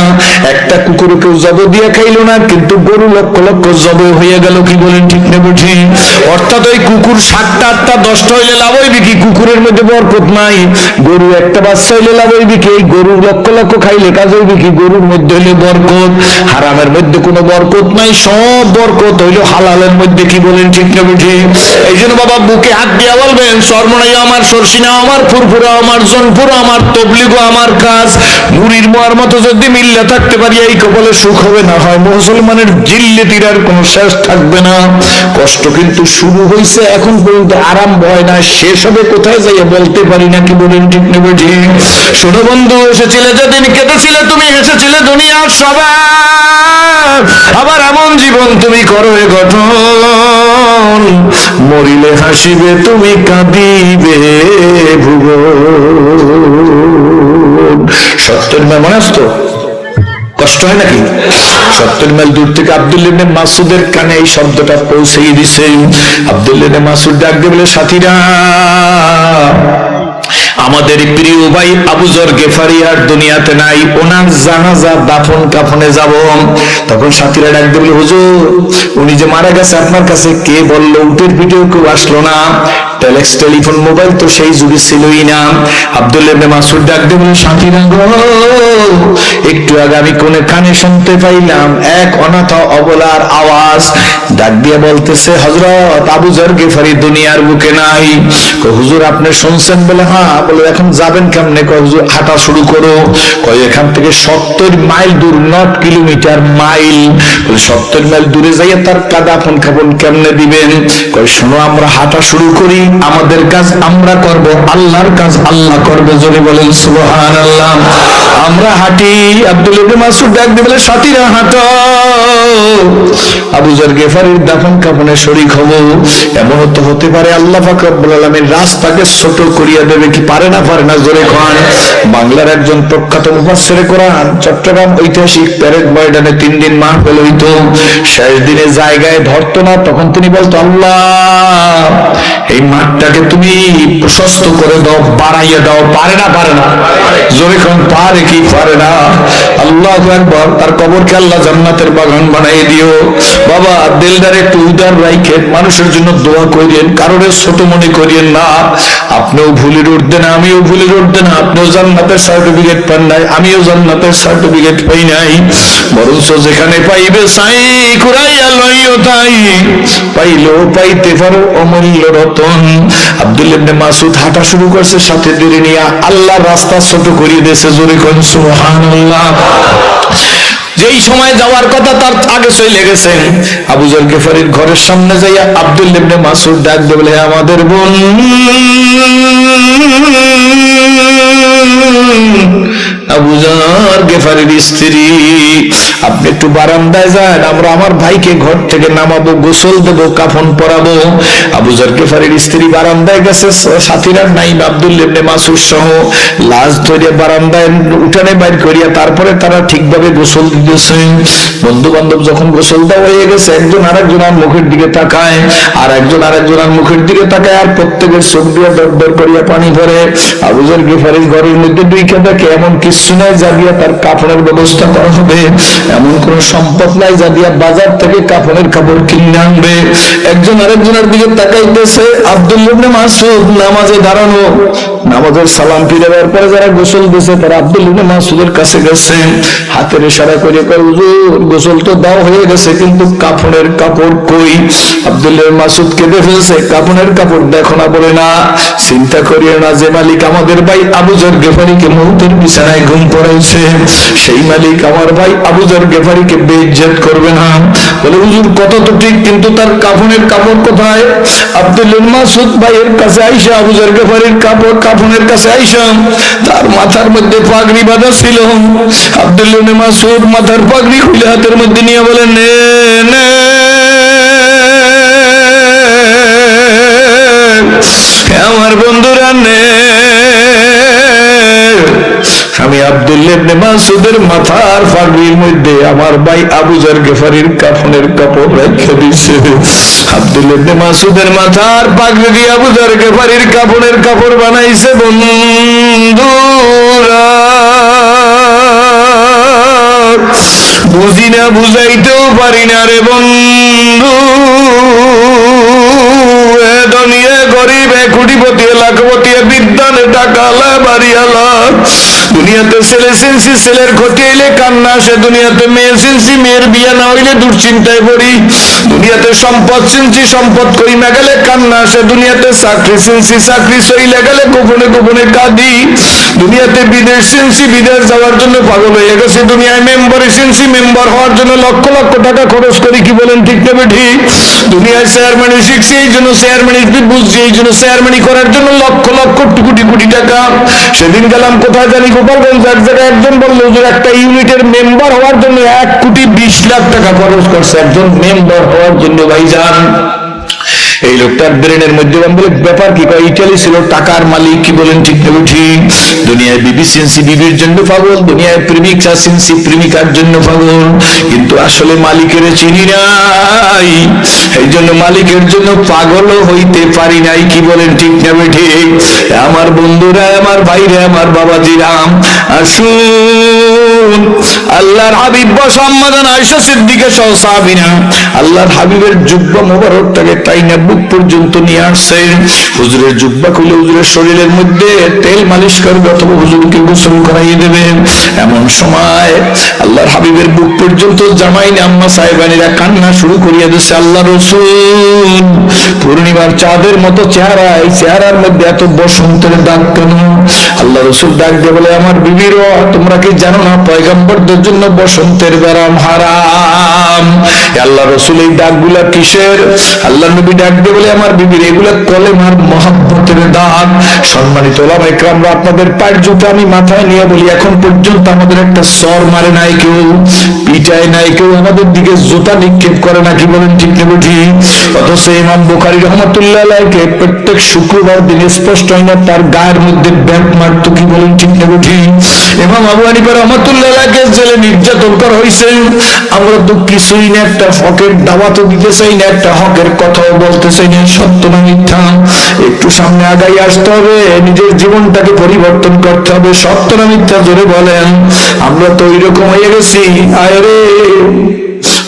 S2: একটা কুকুর কেউ জব দিয়ে খাইলো না, কিন্তু গরু লক্ষ লক্ষ জব হয়ে গেল। কি বলেন ঠিক নেবে ঠিক? অর্থাৎ ওই কুকুর 7টা 8টা 10টা হইলে লাভ হইবে কি? কুকুরের মধ্যে বরকত নাই। গরু একটা বাচ্চা হইলে লাভ হইবে কি? এই গরু লক্ষ লক্ষ খাইলে কাজ হইবে কি? গরুর মধ্যে হইলে বরকত। হারামের মধ্যে কোনো বরকত নাই, সব বরকত হইলো হালালের মধ্যে। কি বলেন ঠিক নেবে ঠিক? এই জন্য বাবা বুকে হাত দিয়া বলবেন, সরমনাই আমার, সরসিনা আমার, ফুরফুরা আমার, জনপুরা আমার, তবলিগ আমার কাজ। নুরির মোয়ার মতো যদি মিল্লা থাকতে পারি, এই কপালে সুখ হবে না হয় মুসলমানের জিল্লেতির আর কোনো শেষ থাকবে না। কষ্ট কিন্তু শুরু হয়েছে, এখন পর্যন্ত আরম্ভ হয় না, শেষ হবে কোথায় যাইয়া বলতে পারি না। কি বলেন ঠিক নেবে ঠিক? শোনো বন্ধু, এসেছিলে যেদিন কেঁদেছিলে তুমি, এসেছিলে দুনিয়ার সবাই। আবার এমন জীবন তুমি করো এ গঠন, মরিলে হাসিবে তুমি, কাঁদিবে ভুবন। সত্যের মনে আসতো? কষ্ট হয় নাকি? 70 মাইল দূর থেকে আব্দুল্লাহ ইবনে মাসউদের কানে এই শব্দটা পৌঁছে দিয়েছে। আব্দুল্লাহ ইবনে মাসউদ ডাক দিয়ে বলে, সাথীরা, আমাদের প্রিয় ভাই আবু যর গেফারি আর দুনিয়াতে নাই, ওনার জানাজা দাফন কাফনে যাব। তখন সাথীরা ডাক দিয়ে বলে, হুজুর উনি যে মারা গেছে আপনার কাছে কে বললো? উটের ভিডিও কেউ আসলো না, টেলেক্স টেলিফোন মোবাইল তো সেই যুগে ছিলই না। আব্দুল্লাহ ইবনে মাসউদ ডাক দিয়ে বলে, সাথীরা গো, একটু আগে আমি কোনে কানে শুনতে পাইলাম এক অনাথ অবলার আওয়াজ। ডাক দিয়ে বলতেছে, হযরত আবু যর গেফারি দুনিয়ার বুকে নাই। হুজুর আপনি শুনছেন? বলে হ্যাঁ। বলে এখন যাবেন কেমনে? হুজুর হাঁটা শুরু করো। এখান থেকে 70 মাইল দূর, নট কিলোমিটার, মাইল। 70 মাইল দূরে যাইয়া তার কাদাফন খাবন কেমনে দিবেন? শোনো, আমরা হাঁটা শুরু করি, আমাদের কাজ আমরা করব, আল্লাহর কাজ আল্লাহ করবে। জোরে বলেন সুবহানাল্লাহ। আমরা হাঁটি। আব্দুল্লাহ ইবনে মাসউদ ডাক দিয়ে বলে, সাথীরা হাঁটো, আবু যর গেফারির দাফন কাফনে শরীক হব। এমন তো হতে পারে আল্লাহ পাক রব্বুল আলামিন রাস্তাকে ছোট করিয়া দেবে। কি পারে না? পারে না? জোরে কোন। বাংলার একজন প্রখ্যাত মুফাসসিরে কোরআন চট্টগ্রাম ঐতিহাসিক প্যারেড ময়দানে 3 দিন মাহফিল হইতো। শেষ দিনে জায়গায় ধরতো না, তখন তিনি বলতো, আল্লাহ এই মাঠটাকে তুমি প্রশস্ত করে দাও, বাড়াইয়া দাও। পারে না? পারে না? জোরে কোন। পারে কি? পারে না? আল্লাহু আকবার। তার কবরকে আল্লাহ জান্নাতের বাগান
S1: বাগান বানাই দিও বাবা। দিলদার একটু উদার রাইখে মানুষের জন্য দোয়া করিয়েন, কারোর ছোট মনে করিয়েন না। আপনিও ভুলের উঠতে না, আমিও ভুলের উঠতে না। আপনিও জান্নাতের সার্টিফিকেট পান নাই, আমিও জান্নাতের সার্টিফিকেট পাই নাই। বরঞ্চ যেখানে পাইবে চাই কুড়াইয়া লইও তাই, পাইলেও পাইতে পারো অমূল্য রতন। আব্দুল্লাহ ইবনে মাসউদ হাঁটা শুরু করছে সাথে ধরে নিয়ে, আল্লাহর রাস্তা ছোট করিয়ে দিয়েছে। জোরে কোন সুবহানাল্লাহ। যেই সময় যাওয়ার কথা তার আগে চলে গেছেন। আবু যর গিফারির ঘরের সামনে যাইয়া আব্দুল্লাহ ইবনে মাসউদ ডাক দিয়ে বলে, আমাদের বোন আবু যর গিফারির স্ত্রী, আপনি একটু বারান্দায় যান, আমরা আমার ভাইকে ঘর থেকে নামাবো, গোসল দেবো, কাফন পরাবো। আবু যর গিফারির স্ত্রী বারান্দায় গেছে, সাথীরা নাই, আব্দুল্লাহ ইবনে মাসউদ সহ লাশ ধরে বারান্দায় উঠানে বাইর করিয়া তারপরে তারা ঠিকভাবে গোসল দিতেছে। বন্ধু বান্ধব যখন গোসল দেওয়া হয়ে গেছে, একজন আরেকজনের মুখের দিকে তাকায়, আর একজন আরেকজনের মুখের দিকে তাকায়, আর প্রত্যেকের চোখ দিয়ে দর দর করিয়া পানি ধরে। আবু যর গিফারির ঘরের মধ্যে দুইটা দেখে এমন কিছু নাই যা দিয়া তার কাপড়ের ব্যবস্থা করা হবে, এমন কোন সম্পদ নাই যা দিয়া বাজার থেকে কাপড়ের কাপড় কিনে আনবে। একজন আরেকজনের দিকে তাকাইতেছে। আব্দুল্লাহ ইবনে মাসউদ নামাজে দাঁড়ানো, নামাজের সালাম ফিরে দেওয়ার পরে যারা গোসল দিয়েছে তারা আব্দুল্লাহ ইবনে মাসউদের কাছে গেছে, হাতের ইশারা করে কয়, হুজুর গোসল তো দাও হয়ে গেছে, কিন্তু কাপড়ের কাপড় কই? আব্দুল্লাহ ইবনে মাসউদ কেঁদে ফেলছে, কাপড়ের কাপড় দেখো না বলে না, চিন্তা করিও না, যে মালিক আমাদের ভাই আবু যর গিফারিকে মউতের বিছানায় ঘুম পড়াইছে, সেই মালিক আমার ভাই আবু যর গিফারিকে বেইজ্জত করবে না। বলে, হুজুর কত তো ঠিক, কিন্তু তার কাফনের কাপড় কোথায়? আব্দুল্লাহ ইবনে মাসউদ ভাইয়ের কাছে আইসা আবু যর গিফারির কাফনের কাছে আইসা তার মাথার মধ্যে পাগড়ি বাঁধা ছিল। আব্দুল্লাহ ইবনে মাসউদ মাথার পাগড়ি খুলে হাতের মধ্যে নিয়ে বলেন, নে নে আমার বন্ধুরা নে, আমি আব্দুল্লাহ ইবনে মাসউদের মাথার পাগড়ির মধ্যে আমার ভাই আবু যর গিফারির কাফনের কাপড় রেখে দিয়েছে। আব্দুল্লাহ ইবনে মাসউদের মাথার পাগড়ি দিয়ে আবু যর গিফারির কাফনের কাপড় বানাইছে। বন্ধুরা বুঝি না, বুঝাইতেও পারি না রে বন্ধু, দুনিয়া গরিব কোটিপতি লাখপতি বিদ্যানে টাকালা বাড়িয়ালা, দুনিয়াতে ছেলে সিনসি ছেলের ক্ষতি হইলে কান্না আসে, দুনিয়াতে মেয়ে সিনসি মেয়ের বিয়ে না হইলে দুশ্চিন্তায় পড়ি, দুনিয়াতে সম্পদ সিনসি সম্পদ কইমা গেলে কান্না আসে, দুনিয়াতে চাকরি সিনসি চাকরি সইলে গেলে গোপনে গোপনে কাঁদি, দুনিয়াতে বিদেশ সিনসি বিদেশ যাওয়ার জন্য পাগল হয়ে গেছে, দুনিয়ায় মেম্বার সিনসি মেম্বার হওয়ার জন্য লক্ষ লক্ষ টাকা খরচ করি, কি বলেন ঠিক না ঠিক? দুনিয়ায় চেয়ারম্যানি শিখছি এই জন্য, চেয়ারম্যানি বুঝছি এই জন্য, চেয়ারম্যানি করার জন্য লক্ষ লক্ষ কোটি কোটি টাকা। সেদিন গেলাম কোথায় জানি গোপালগঞ্জ, এক জায়গায় একজন বললো যে একটা ইউনিটের মেম্বার হওয়ার জন্য 1,20,00,000 টাকা খরচ করছে একজন মেম্বার হওয়ার জন্য। ভাইজান এই লোকটার ব্রেনের মধ্যে বলে, ব্যাপার কি? ইটালি ছিল টাকার মালিক, কি বলেন ঠিক না ঠিক? দুনিয়ায় বিবি সিনসি বিবির জন্য পাগল, দুনিয়ায় প্রেমিকা সিনসি প্রেমিকার জন্য পাগল, কিন্তু আসলে মালিকের চিনি নাই, এই জন্য মালিকের জন্য পাগলও হইতে পারি নাই, কি বলেন ঠিক না ঠিক? আমার বন্ধুরা, আমার ভাইরা, আমার বাবাজিরাম, আসুন আল্লাহর হাবিব মুহাম্মদ আয়েশা সিদ্দিকা সহ সাহাবীরা আল্লাহর হাবিবের জুব্বা মোবারকটাকে টাইনা বুক পর্যন্ত নিয়ে আসছেন। হুজুরের জুব্বা খুলে হুজুরের শরীরের মধ্যে তেল মালিশ করবে অথবা হুজুরকে গোসল করাইয়ে দেবেন। এমন সময় আল্লাহর হাবিবের বুক পর্যন্ত জামাইন আম্মা সাহেবানিরা কান্না শুরু করিয়া দিচ্ছে। আল্লাহ রাসূল পূর্ণিমার চাঁদের মতো চেহারা, এই চেহারার মধ্যে এত বসন্তের দাগ কেন? আল্লাহ রাসূল ডাক দিয়ে বলে, আমার বিবিরা, তোমরা কি জানো না পয়গম্বরদের জন্য বসন্তের ব্যারাম হারাম? আল্লাহ রাসূল এই দাগগুলা কিসের? আল্লাহ নবী ডাক দিয়ে বলে, আমার বিবির এগুলা কলেমার মহব্বতের দাগ। সম্মানিত ওলামায়ে কেরামরা, আপনাদের পায়ের জুতো আমি মাথায় নিয়ে বলি, এখন পর্যন্ত আমাদের একটা সর মারে নাই কেউ, পিটায় নাই কেউ, আমাদের দিকে জুতা নিক্ষেপ করে না, কি বলেন ঠিক না ঠিক? অথচ ইমাম বুখারী রাহমাতুল্লাহ আলাইহি প্রত্যেক শুক্রবার দিন স্পষ্ট হয় না তার গায়ের মধ্যে ব্যাট মারতো, কি বলেন ঠিক না ঠিক? ইমাম আবু হানিফা রাহমাতুল্লাহ আলাইহি জেলে নির্যাতন করা হয়েছে। আমরা তো কিছুই না, একটা হকের দাওয়াতও দিতে চাই না, একটা হকের কথাও বলতে চাই না, সত্য না মিথ্যা। একটু সামনে আগাই আসতে হবে, নিজের জীবনটাকে পরিবর্তন করতে হবে। সত্য না মিথ্যা জোরে বলেন। আমরা তো ওইরকম হয়ে গেছি, আরে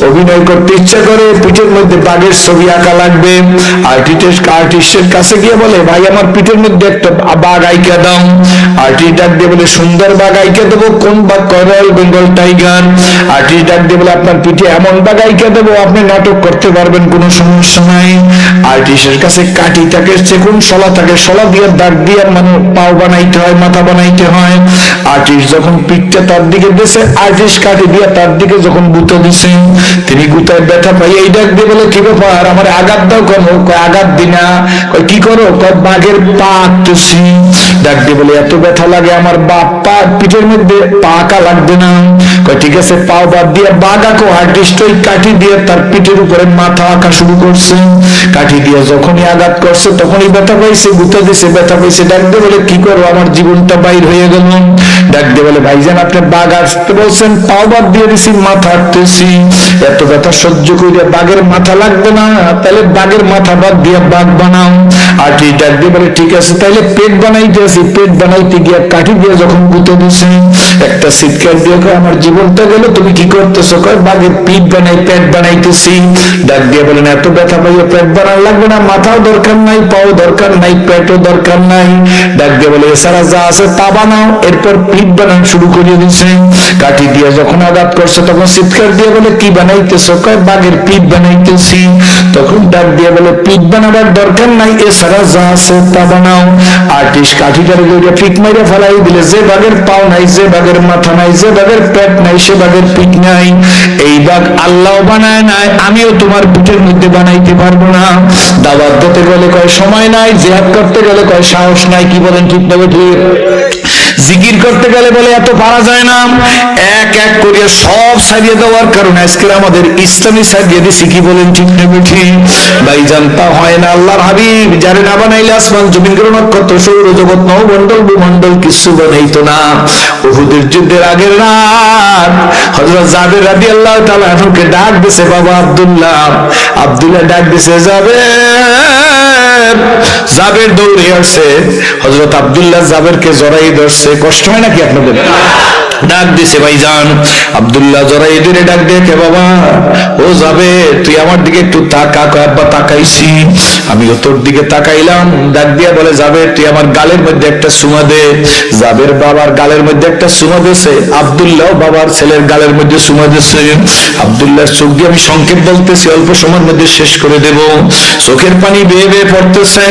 S1: অভিনয় করতে ইচ্ছা করে, পিঠের মধ্যে বাঘের ছবি আঁকা লাগবে। আর্টিস্টের কাছে গিয়ে বলে, ভাই আমার পিঠের মধ্যে একটা বাঘ আইকা দাও। আর্টিস্ট ডাক দিয়ে বলে, সুন্দর বাঘ আইকা দেবো। কোন বাঘ? Royal Bengal tiger. আর্টিস্ট ডাক দিয়ে বলে, আপনার পিঠে এমন বাঘ আইকা দেবো আপনি নাটক করতে পারবেন, কোনো সমস্যা নাই। আর্টিস্টের কাছে কাঠি থাকে, চেকুন শলা থাকে, শলা দিয়ে দাগ দিয়ে মানে পাও বানাইতে হয়, মাথা বানাইতে হয়। আর্টিস্ট যখন পিঠটা তার দিকে দিয়েছে, আর্টিস্ট কাঠি দিয়ে তার দিকে যখন গুঁতো দিছে, তিনি গুতায় ব্যথা পাই। এই ডাক দিয়ে বলে, কি ব্যাপার আমার আঘাত দাও কেন? আঘাত দি না। কি করো? বাঘের পা আঁকতেছি। ডাক দিয়ে বলে, এত ব্যথা লাগে আমার বাপ পা পিঠের মধ্যে পা আঁকা লাগবে না। ঠিক আছে, পাও বাদ দিয়ে বাঘ আঁকো। আর্টিস্ট ওই কাঠি দিয়ে তার পিঠের উপরে মাথা আঁকা শুরু করছে। কাঠি দিয়ে যখনই আঘাত করছে তখনই ব্যথা পাইছে, গুঁতো দিছে, ব্যথা পাইছে। ডাক দিয়ে বলে, কি করো আমার জীবনটা বাইর হয়ে গেল। ডাক দিয়ে বলে, ভাইজান আপনি বাঘ আসতে বলছেন, পাও বাদ দিয়ে দিছি, মাথা আঁকতেছি। এত ব্যথা সহ্য করে বাঘের মাথা লাগবে না, তাহলে বাঘের মাথা বাদ দিয়ে বাঘ বানাও। আর্টিস্ট ডাক দিয়ে বলে, ঠিক আছে তাহলে পেট বানাইতে আসি। পেট বানাইতে গিয়ে কাঠি দিয়ে যখন গুঁতো দিছে, একটা চিৎকার দিয়ে আমার জীবনটা গেল। তুমি কি করতেছো? বাঘের পিঠ বানাই, পেট বানাইতেছি। ডাক দিয়ে বলেন, এত ব্যথা পাইয়ে পেট বানানো লাগবে না, মাথাও দরকার নাই, পাও দরকার নাই, পেটও দরকার নাই। ডাক দিয়ে বলে, এছাড়া যা আছে তা বানাও। এরপর পিঠ বানানো শুরু করে দিছে। কাঠি দিয়ে যখন আঘাত করছে তখন চিৎকার দিয়ে বলে, কি বানাইতেছো? বাঘের পিঠ বানাইতেছি। তখন ডাক দিয়ে বলে, পিঠ বানাবার দরকার নাই, এছাড়া যা আছে তা বানাও। আর্টিস্ট কাঠিটারে ফিট মাইরে ফেলাই দিলে, যে বাঘের পাও নাই, যে বাঘের মাথা নাই, যে বাঘের পেট নাই, সে বাঘের পিঠ নাই। এই বাঘ আল্লাহ বানায় নাই, আমিও তোমার পিঠের মধ্যে বানাইতে পারবো না। দাওয়াত দিতে গেলে কয় সময় নাই, জিহাদ করতে গেলে কয় সাহস নাই। কি বলেন ঠিক না ঠিক? জিকির করতে গেলে বলে এত পারা যায় না। এক এক করে সব সারিয়ে দেওয়ার কারণে আজকে আমাদের ইসলামী সারিয়ে দিছি। কি বলেন ঠিক না ঠিক? ভাই জানতা হয় না, আল্লাহর হাবিব যারে না বানাইলে আসমান জমিন গ্রহ নক্ষত্র সৌর জগৎ নবমণ্ডল ভূমণ্ডল কিছু বানাইতো না। উহুদের যুদ্ধের আগের রাত হযরত জাবের রাদিয়াল্লাহু তাআলা আনহুকে ডাক দিছে, বাবা আব্দুল্লাহ ডাক দিছে, জাবের দৌড়ে আসছে। হযরত আব্দুল্লাহ জাবেরকে জড়াই ধরছে। কষ্ট হয় নাকি আপনাদের? ডাক দিছে, ভাইজান। আব্দুল্লাহ জড়াই ধরে ডাক দেখে, বাবা ও যাবে, তুই আমার দিকে একটু তাকা। আব্বা তাকাইছি। আমিও তোর দিকে তাকাইলাম। ডাক দিয়া বলে, যাবে তুই আমার গালের মধ্যে একটা চুমা দে। জাবের বাবার গালের মধ্যে একটা চুমা দিয়েছে, আব্দুল্লাহ বাবার ছেলের গালের মধ্যে চুমা দিয়েছে। আব্দুল্লাহর চোখ দিয়ে আমি সংকেত বলতেছি, অল্প সময়ের মধ্যে শেষ করে দেব। চোখের পানি বেয়ে বেয়ে পড়তেছে।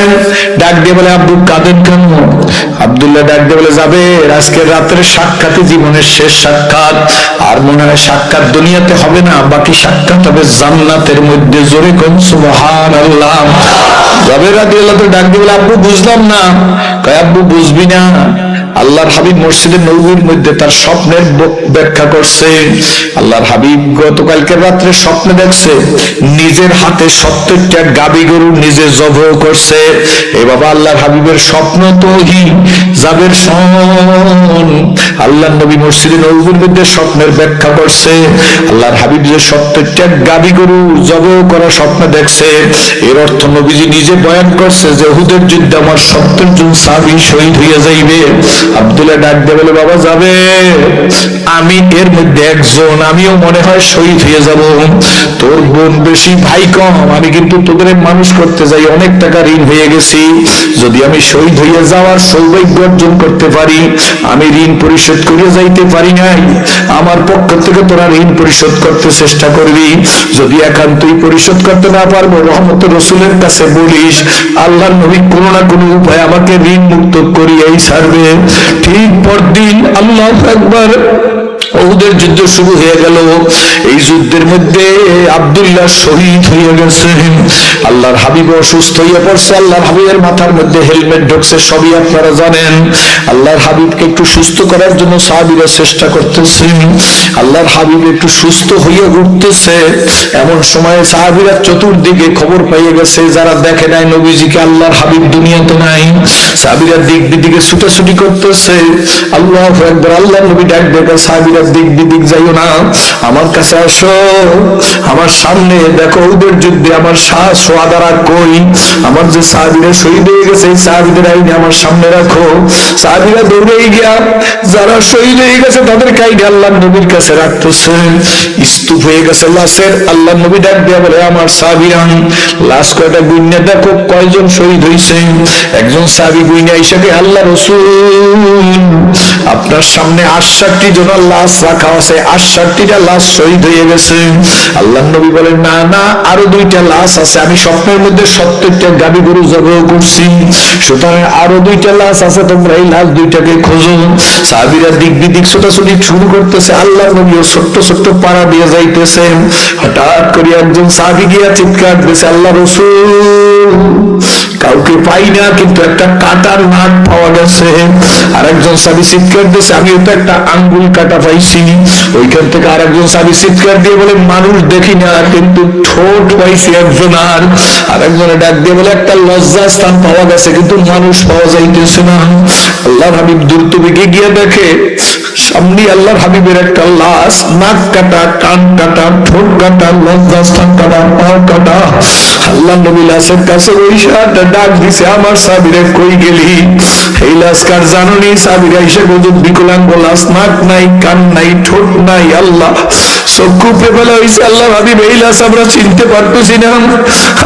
S1: ডাক দিয়ে বলে, আব্বু কাঁদেন কেন? আব্দুল্লাহ ডাক দিয়ে বলে, যাবে আজকের রাতের সাক্ষাৎই জীবনের শেষ সাক্ষাৎ। আর মনে হয় সাক্ষাৎ দুনিয়াতে হবে না, বাকি সাক্ষাৎ হবে জান্নাতের মধ্যে। জোরে কোন সুবহানাল্লাহ। জাবের রাদিয়াল্লাহু তাআলা ডাক দিয়ে বলে, আব্বু বুঝলাম না। কয়, আব্বু বুঝবি না? আল্লাহর হাবিব মসজিদে নববীর মধ্যে তার স্বপ্নের ব্যাখ্যা করছে। আল্লাহর হাবিব গতকালকে রাত্রে স্বপ্নে দেখছে নিজের হাতে 70টা গাবি গরু নিজে জবাহ করছে। এ বাবা, আল্লাহর হাবিবের স্বপ্ন তোহি জাবের শোন। আল্লাহর নবী মসজিদে নববীর মধ্যে স্বপ্নের ব্যাখ্যা করছে। আল্লাহর হাবিব যে 70টা গাবি গরু জবাহ করা স্বপ্ন দেখছে, এর অর্থ নবীজি নিজে বয়ান করছে যে উহুদের যুদ্ধে আমার 70 জন সাহাবী শহীদ হয়ে যাইবে। আব্দুল্লাহ ডাক দিয়ে বলে, বাবা যাবে, আমি এর মধ্যে একজন, আমিও মনে হয় শহীদ হয়ে যাব। তোর বোন বেশি, ভাই কম। আমি কিন্তু তোদের মানুষ করতে যাই, অনেক টাকা ঋণ হয়ে গেছি। যদি আমি শহীদ হয়ে যাওয়ার সৌভাগ্য অর্জন করতে পারি, আমি ঋণ পরিশোধ করে যাইতে পারি নাই। আমার পক্ষ থেকে তোরা ঋণ পরিশোধ করতে চেষ্টা করবি। যদি একান্তই পরিশোধ করতে না পারবো, রহমত রসুলের কাছে বলিস, আল্লাহর নবী কোনো না কোনো উপায় আমাকে ঋণ মুক্ত করিয়াই ছাড়বে। ঠিক পরদিন আল্লাহু আকবার, উহুদের যুদ্ধ শুরু হয়ে গেল। এই যুদ্ধের মধ্যে আব্দুল্লাহ শহীদ হয়ে গেছে। আল্লাহর হাবিব অসুস্থ হয়ে পড়ছে। আল্লাহর হাবিবের মাথার মধ্যে হেলমেট ঢুকছে, সবই আপনারা জানেন। আল্লাহর হাবিবকে একটু সুস্থ করার জন্য সাহাবীরা চেষ্টা করতেছে। আল্লাহর হাবিব একটু সুস্থ হয়ে উঠতেছে, এমন সময় সাহাবীরা চতুর্দিকে খবর পেয়ে গেছে, যারা দেখে নাই নবীজিকে, আল্লাহর হাবিব দুনিয়াতে নাই। সাহাবীরা দিক দিকে ছুটাছুটি করতেছে। আল্লাহু আকবার। আল্লাহর নবী ডাক দেখে সাহাবীরা সাহাবীরা দিক বিদিক যাইও না, আমার কাছে আসো, আমার সামনে দেখো ওদের যুদ্ধে আমার সোয়াদারা কই, আমার যে সাহাবীরা শহীদ হয়ে গেছে এই সাহাবীদের আইনে আমার সামনে রাখো। সাহাবীরা দৌড়েই গিয়া যারা শহীদ হয়ে গেছে তাদের কাইডে আল্লাহ নবীর কাছে রাখতেছে। স্তূপ হয়ে গেছে লাশের। আল্লাহ নবী ডাক দিয়া বলে, আমার সাহাবীরা লাশ কয়টা গুইনা দেখো কয়জন শহীদ হয়েছে। একজন সাহাবী গুইনা ইসাকে, আল্লাহ রাসূল আপনার সামনে 68 জনের লাশ রাখা আছে, 68টা লাশ শহীদ হয়ে গেছে। আল্লাহ নবী বলেন, না না, আরো 2টা লাশ আছে, আমি স্বপ্নের মধ্যে 70টা গাবি গরু জবাই করছি, সুতরাং আরো 2টা লাশ আছে, তোমরা এই লাশ 2টাকে খোঁজো। সাহাবীরা দিক বিদিক ছোটাছুটি শুরু করতেছে। আল্লাহ নবীও ছোট্ট ছোট্ট পাড়া দিয়ে যাইতেছে। হঠাৎ করে একজন সাহাবী গিয়া চিৎকার দিয়েছে, আল্লাহ রাসূল কাউকে পাই না, কিন্তু একটা কাটার নাট পাওয়া গেছে। আর একজন সাহাবী চিৎকার দিয়েছে, আমিও তো একটা আঙ্গুল কাটা পাইছি। ওইখান থেকে আর একজন সাহাবী চিৎকার দিয়ে বলে, মানুষ দেখি না কিন্তু ঠোঁট পাইছি একজন। আর একজনে ডাক দিয়ে বলে, একটা লজ্জা স্থান পাওয়া গেছে কিন্তু মানুষ পাওয়া যাইতেছে না। আল্লাহর হাবিব দ্রুত বেগে গিয়ে দেখে সামনে আল্লাহর হাবিবের একটা লাশ, নাক কাটা, কান কাটা, ঠোঁট কাটা, লজ্জা স্থান কাটা, পা কাটা। আল্লাহ নবী লাশের কাছে ওই সাহাটা ডাক দিছে, আমার সাহাবীরা কই গেলি? এই লাশ কার জানোনি? সাহাবীরা এসে গজব বিকলাঙ্গ লাশ, নাক নাই, কান নাই, ঠোঁট নাই। আল্লাহ চক্ষু পেপেলা হয়েছে। আল্লাহ হাবিব এই লাশ আমরা চিনতে পারতেছি না।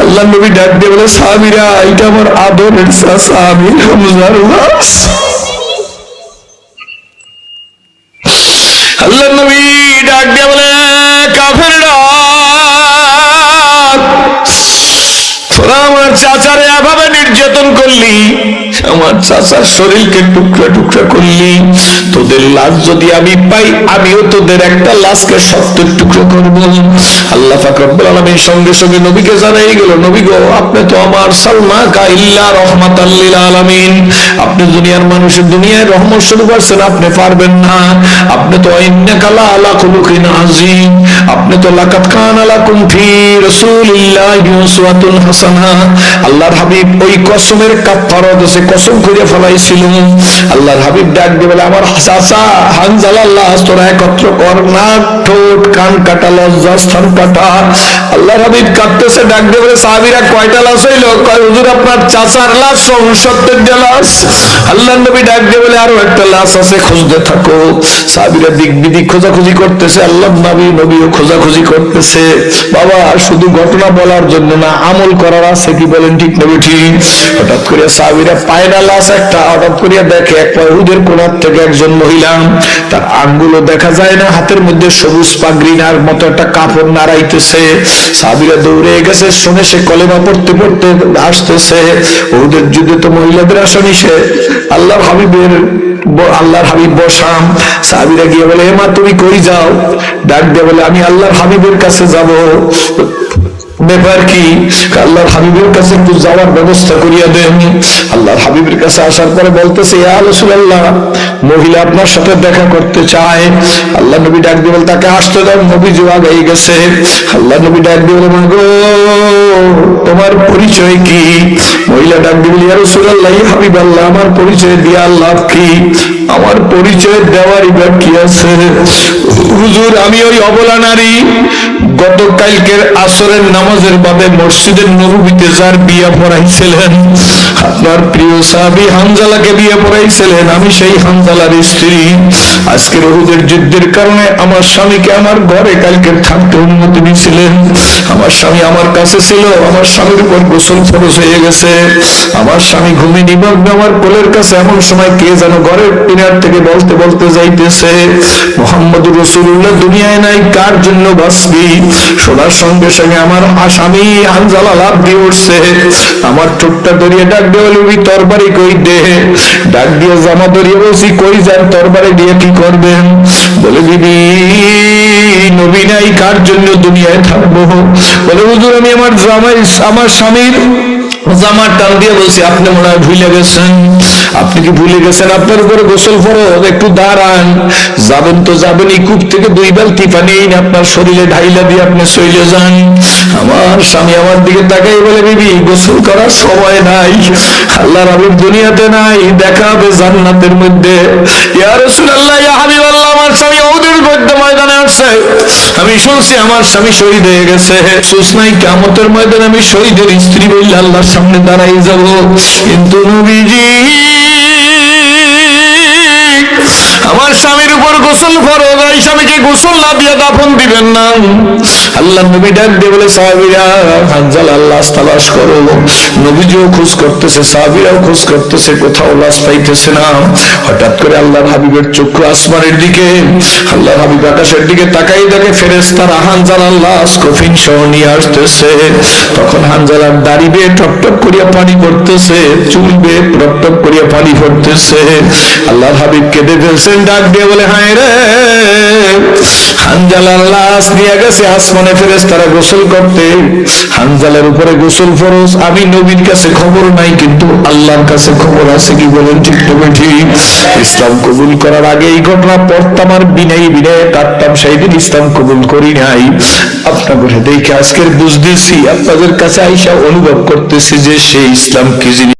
S1: আল্লাহ নবী ডাক দিয়ে বলে, সাহাবীরা এটা আমার আদরের চাচা আমির হামজার লাশ। আল্লাহ নবী ডাক দিয়ে বলে, কাফেররা তোরা আমার চাচারে এভাবে নির্যাতন করলি, আমার চাচার শরীরকে টুকরা টুকরা করলি, তোদের লাশ যদি আমি পাই আমিও তোদের একটা লাশকে 70 টুকরো করবো। আল্লাহ পাক রব্বুল আলামিন সঙ্গে সঙ্গে নবীকে জানাই গেল, নবী গো আপনি তো আমার সালমাকা ইল্লা রাহমাতাল লিল আলামিন, আপনি দুনিয়ার মানুষের দুনিয়ায় রহমত শুরু করছেন, আপনি পারবেন না। আপনি তো ইন্নাকা লা আলা খুলুকিন আযীম, আপনি তো লাকাদ কানা লাকুম ফি রাসূলিল্লাহি উসওয়াতুন হাসানাহ। আল্লাহর হাবিব ওই কসমের কাফারত সে কসম করে ফেলাইছিল। আল্লাহর হাবিব ডাক দিয়ে বলে, আমার চাচা হানজালা লাশ তোরা একত্র কর, নাক, ঠোঁট, কান কাটা, লজ্জা স্থান কাটা। আল্লাহর হাবিব কাঁদতেছে, ডাক দিয়ে বলে, সাহাবীরা কয়টা লাশ হইল? কয় হুজুর আপনার চাচার লাশ 70টা লাশ। আল্লাহর নবী ডাক দিয়ে বলে, আরো একটা লাশ আছে, খুঁজতে থাকো। সাহাবীরা দিক বিদিক খোঁজাখুঁজি করতেছে, আল্লাহর নবীও খোঁজাখুঁজি করতেছে। বাবা শুধু ঘটনা বলার জন্য না, আমল করার আছে, কি বলেন ঠিক না ঠিক? হঠাৎ করে সাহাবীরা পায় না লাশ একটা, হঠাৎ করে দেখে এক উহুদের কোণার থেকে একজন মহিলা, তার আঙ্গুলও দেখা যায় না, হাতের মধ্যে সবুজ পাগড়িনার মতো একটা কাপড় নাড়াইতেছে। সাহাবীরা দৌড়ে গেছে, শুনে সে কলেমা পড়তে পড়তে আসতেছে। উহুদের যুদ্ধে তো মহিলাদের আসা নিষেধ। আল্লাহর হাবিব বসাম। সাহাবীরা গিয়ে বলে, হে মা তুমি কই যাও? ডাক দিয়ে বলে, আমি আল্লাহর হাবিবের কাছে যাব। ব্যাপার কি? আল্লাহর হাবিবের কাছে একটু যাওয়ার ব্যবস্থা করিয়া দেন। আল্লাহর হাবিবের কাছে আসার পরে বলতেছে, ইয়া রাসূলুল্লাহ মহিলা আপনার সাথে দেখা করতে চায়। আল্লাহ নবী ডাক দিয়ে বলে, তাকে আসতে দাও। নবী যে আগাই গেছে। আল্লাহ নবী ডাক দিয়ে বলে, মাগো তোমার পরিচয় কি? মহিলা ডাক দিয়ে বলে, ইয়া রাসূলুল্লাহ হাবিবাল্লাহ আমার পরিচয় দিয়া লাভ কি? আমার পরিচয় দেওয়ারই বা কি আছে? হুজুর আমি ওই অবলা নারী, গতকালকের আসরের নামাজের বাদে মসজিদের নববীতে যার বিয়ে পড়াইছিলেন, আপনার প্রিয় সাহাবী হানজালাকে বিয়ে পড়াইছিলেন, আমি সেই হানজালার স্ত্রী। আজকের উহুদের যুদ্ধের কারণে আমার স্বামীকে আমার ঘরে কালকে থাকতে অনুমতি দিয়েছিলেন। আমার স্বামী আমার কাছে ছিল, আমার স্বামীর উপর গোসল ফরজ হয়ে গেছে। আমার স্বামী ঘুমে নিমগ্ন আমার কোলের কাছে, এমন সময় কে যেন ঘরের পিনার থেকে বলতে বলতে যাইতেছে, মুহাম্মদুর রাসূলুল্লাহ দুনিয়ায় নাই, কার জন্য বাঁচবি? শোনার সঙ্গে সঙ্গে আমার স্বামী হানজালা লাফ দিয়ে উঠছে। আমার ঠোঁটটা ধরিয়ে ডাক দিয়ে বলবি, তরবারি কই দে। ডাক দিয়ে জামা ধরিয়ে বলছি, কই যান? তরবারি দিয়ে কি করবেন? বলে, বিবি নবী নাই, কার জন্য দুনিয়ায় থাকবো? বলে, হুজুর আমি আমার স্বামীর জামার টান দিয়ে বলছি, আপনি মনে হয় ভুলে গেছেন। আপনি কি ভুলে গেছেন আপনার উপরে গোসল ফরজ? একটু দাঁড়ান। যাবেন তো যাবেনই, কূপ থেকে 2 বালতি পানি আপনার শরীরে ঢাইলা দিয়ে আপনি চলে যান। আমার স্বামী আমার দিকে তাকাই বলে, বিবি গোসল করার সময় নাই, আল্লাহর হাবিব দুনিয়াতে নাই, দেখা হবে জান্নাতের মধ্যে। ইয়া রাসূলুল্লাহ ইয়া হাবিবাল্লাহ আমার স্বামী ওদের
S2: আমি শুনছি আমার স্বামী শহীদ হয়ে গেছে, সুসনাই কিয়ামতের ময়দানে আমি শহীদের স্ত্রী বললে আল্লাহর সামনে দাঁড়াই যাব। কিন্তু নবীজি আমার স্বামীর উপর গোসল ফরজ, এই স্বামীকে গোসল না দিয়ে দাফন দিবেন না। আল্লাহ নবী ডাক দিয়ে বলে, সাহাবীরা হানজালার লাশ তালাশ করো। নবীজিও খোঁজ করতেছে, সাহাবীরাও খোঁজ করতেছে, কোথাও লাশ পাইতেছে না। হঠাৎ করে আল্লাহর হাবিবের চক্ষু আসমানের দিকে, আল্লাহর হাবিব আকাশের দিকে তাকাই দেখে ফেরেশতারা হানজালার লাশ কফিন সহ নিয়ে আসতেছে। তখন হানজালার দাড়ি বেয়ে টপ টপ করিয়া পানি পড়তেছে, চুল বেয়ে টপ টপ করিয়া পানি পড়তেছে। আল্লাহর হাবিব কেঁদে ফেলছেন, ডাক দিয়ে বলে, হায় রে, হানজালার লাশ নিয়ে গেছে আসমানে ফেরেশতারা গোসল করতে। হানজালার উপরে গোসল ফরজ। আমি নবীর কাছে খবর নাই, কিন্তু আল্লাহর কাছে খবর আছে। কি বলেন ঠিক তবে ঠিক? ইসলাম কবুল করার আগে এই ঘটনা পড়তাম আর বিনাই বিনায় কাটতাম, সেই দিন ইসলাম কবুল করি নাই। আপনাদের দেখে আজকের বুঝতেছি, আপনাদের কাছে আইসা অনুভব করতেছি যে সেই ইসলাম কি জিনিস।